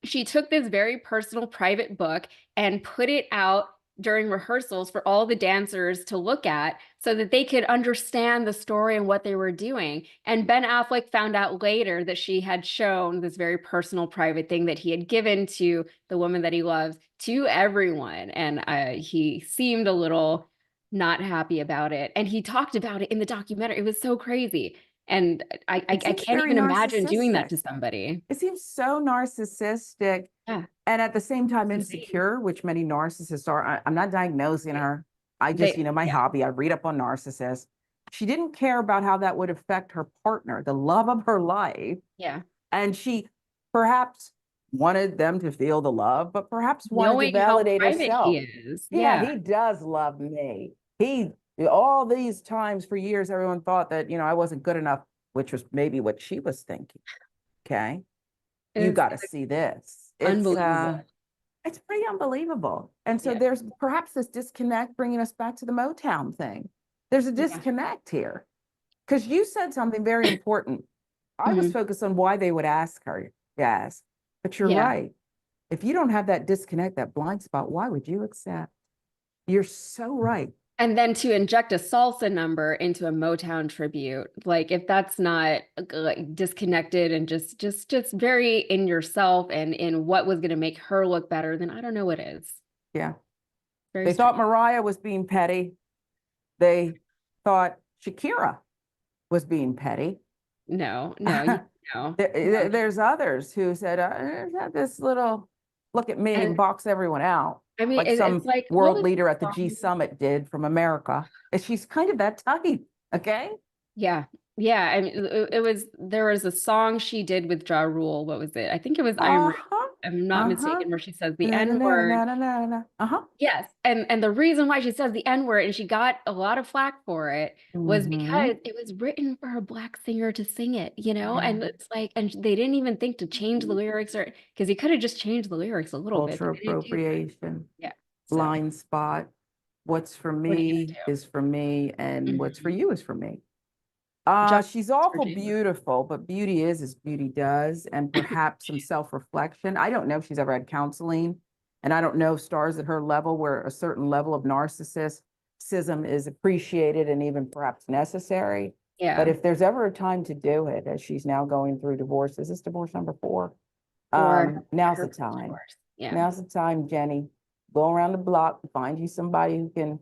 she took this very personal private book and put it out during rehearsals for all the dancers to look at so that they could understand the story and what they were doing. And Ben Affleck found out later that she had shown this very personal private thing that he had given to the woman that he loves to everyone. And he seemed a little not happy about it. And he talked about it in the documentary. It was so crazy. And I can't even imagine doing that to somebody. It seems so narcissistic. Yeah. And at the same time, insecure, which many narcissists are. I'm not diagnosing her. I just, my hobby, I read up on narcissists. She didn't care about how that would affect her partner, the love of her life. Yeah. And she perhaps wanted them to feel the love, but perhaps wanted to validate herself. He is. Yeah, he does love me. All these times for years, everyone thought that, I wasn't good enough, which was maybe what she was thinking. Okay. You got to see this. Unbelievable. It's pretty unbelievable. And so there's perhaps this disconnect, bringing us back to the MoTown thing. There's a disconnect here because you said something very important. I was focused on why they would ask her. Yes, but you're right. If you don't have that disconnect, that blind spot, why would you accept? You're so right. And then to inject a salsa number into a Motown tribute, like if that's not like disconnected and just very in yourself and in what was going to make her look better, then I don't know what is. Yeah. Very They thought strange. Mariah was being petty. They thought Shakira was being petty. No. There's others who said, this little look at me and box everyone out. I mean, Like it's some like world what was leader at the song? G Summit did from America. And she's kind of that type, okay? Yeah. I mean, there was a song she did with Ja Rule. What was it? I think it was I'm not mistaken, where she says the N-word. Yes. And the reason why she says the N-word, and she got a lot of flack for it, was because it was written for a Black singer to sing it, and it's like, and they didn't even think to change the lyrics, or because he could have just changed the lyrics a little bit. Cultural They didn't do that. appropriation. Yeah. Blind spot. What's for What are you me gonna do? is for me, and what's for you is for me. Justice She's for awful Jane. beautiful, but beauty is as beauty does, and perhaps some self-reflection. I don't know if she's ever had counseling, and I don't know stars at her level where a certain level of narcissism is appreciated and even perhaps necessary. Yeah. But if there's ever a time to do it, as she's now going through divorce, is this divorce number 4? Now's the time. Yeah. Now's the time, Jenny. Go around the block, find you somebody who can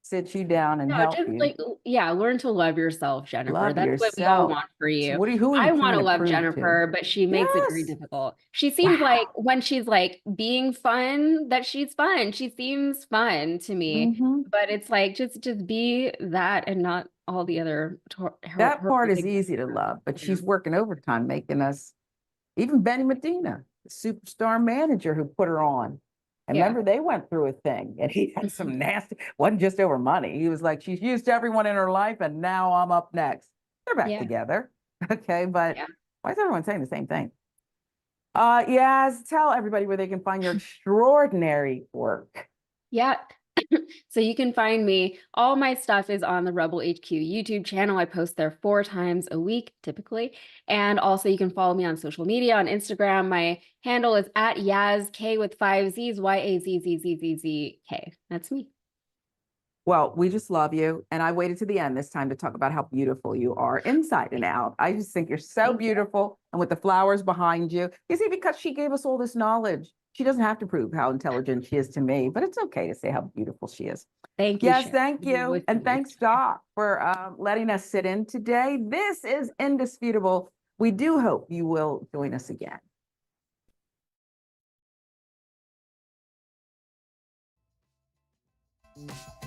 sit you down and No, help just you. like, learn to love yourself, Jennifer. Love That's what we all yourself. want for you. So who are you I want trying to to love prove to? Jennifer, but she makes it very Yes. difficult. She seems like Wow. when she's like being fun, that she's fun. She seems fun to me, but it's like just be that and not all the other. That part is easy to love, but she's working overtime, making us, even Benny Medina, the superstar manager who put her on. And Yeah. remember, they went through a thing and he had some nasty, wasn't just over money. He was like, she's used everyone in her life and now I'm up next. They're back together. Okay, but why is everyone saying the same thing? Yes, tell everybody where they can find your extraordinary work. Yeah. So you can find me. All my stuff is on the Rebel HQ YouTube channel. I post there 4 times a week, typically. And also you can follow me on social media, on Instagram. My handle is at YazK with 5 Z's, YAZZZZZK. That's me. Well, we just love you. And I waited to the end this time to talk about how beautiful you are inside and out. I just think you're so beautiful. And with the flowers behind you, you see, because she gave us all this knowledge. She doesn't have to prove how intelligent she is to me, but it's okay to say how beautiful she is. Thank you. Yes, Sharon. thank you. And thanks, Doc, for letting us sit in today. This is indisputable. We do hope you will join us again. Mm.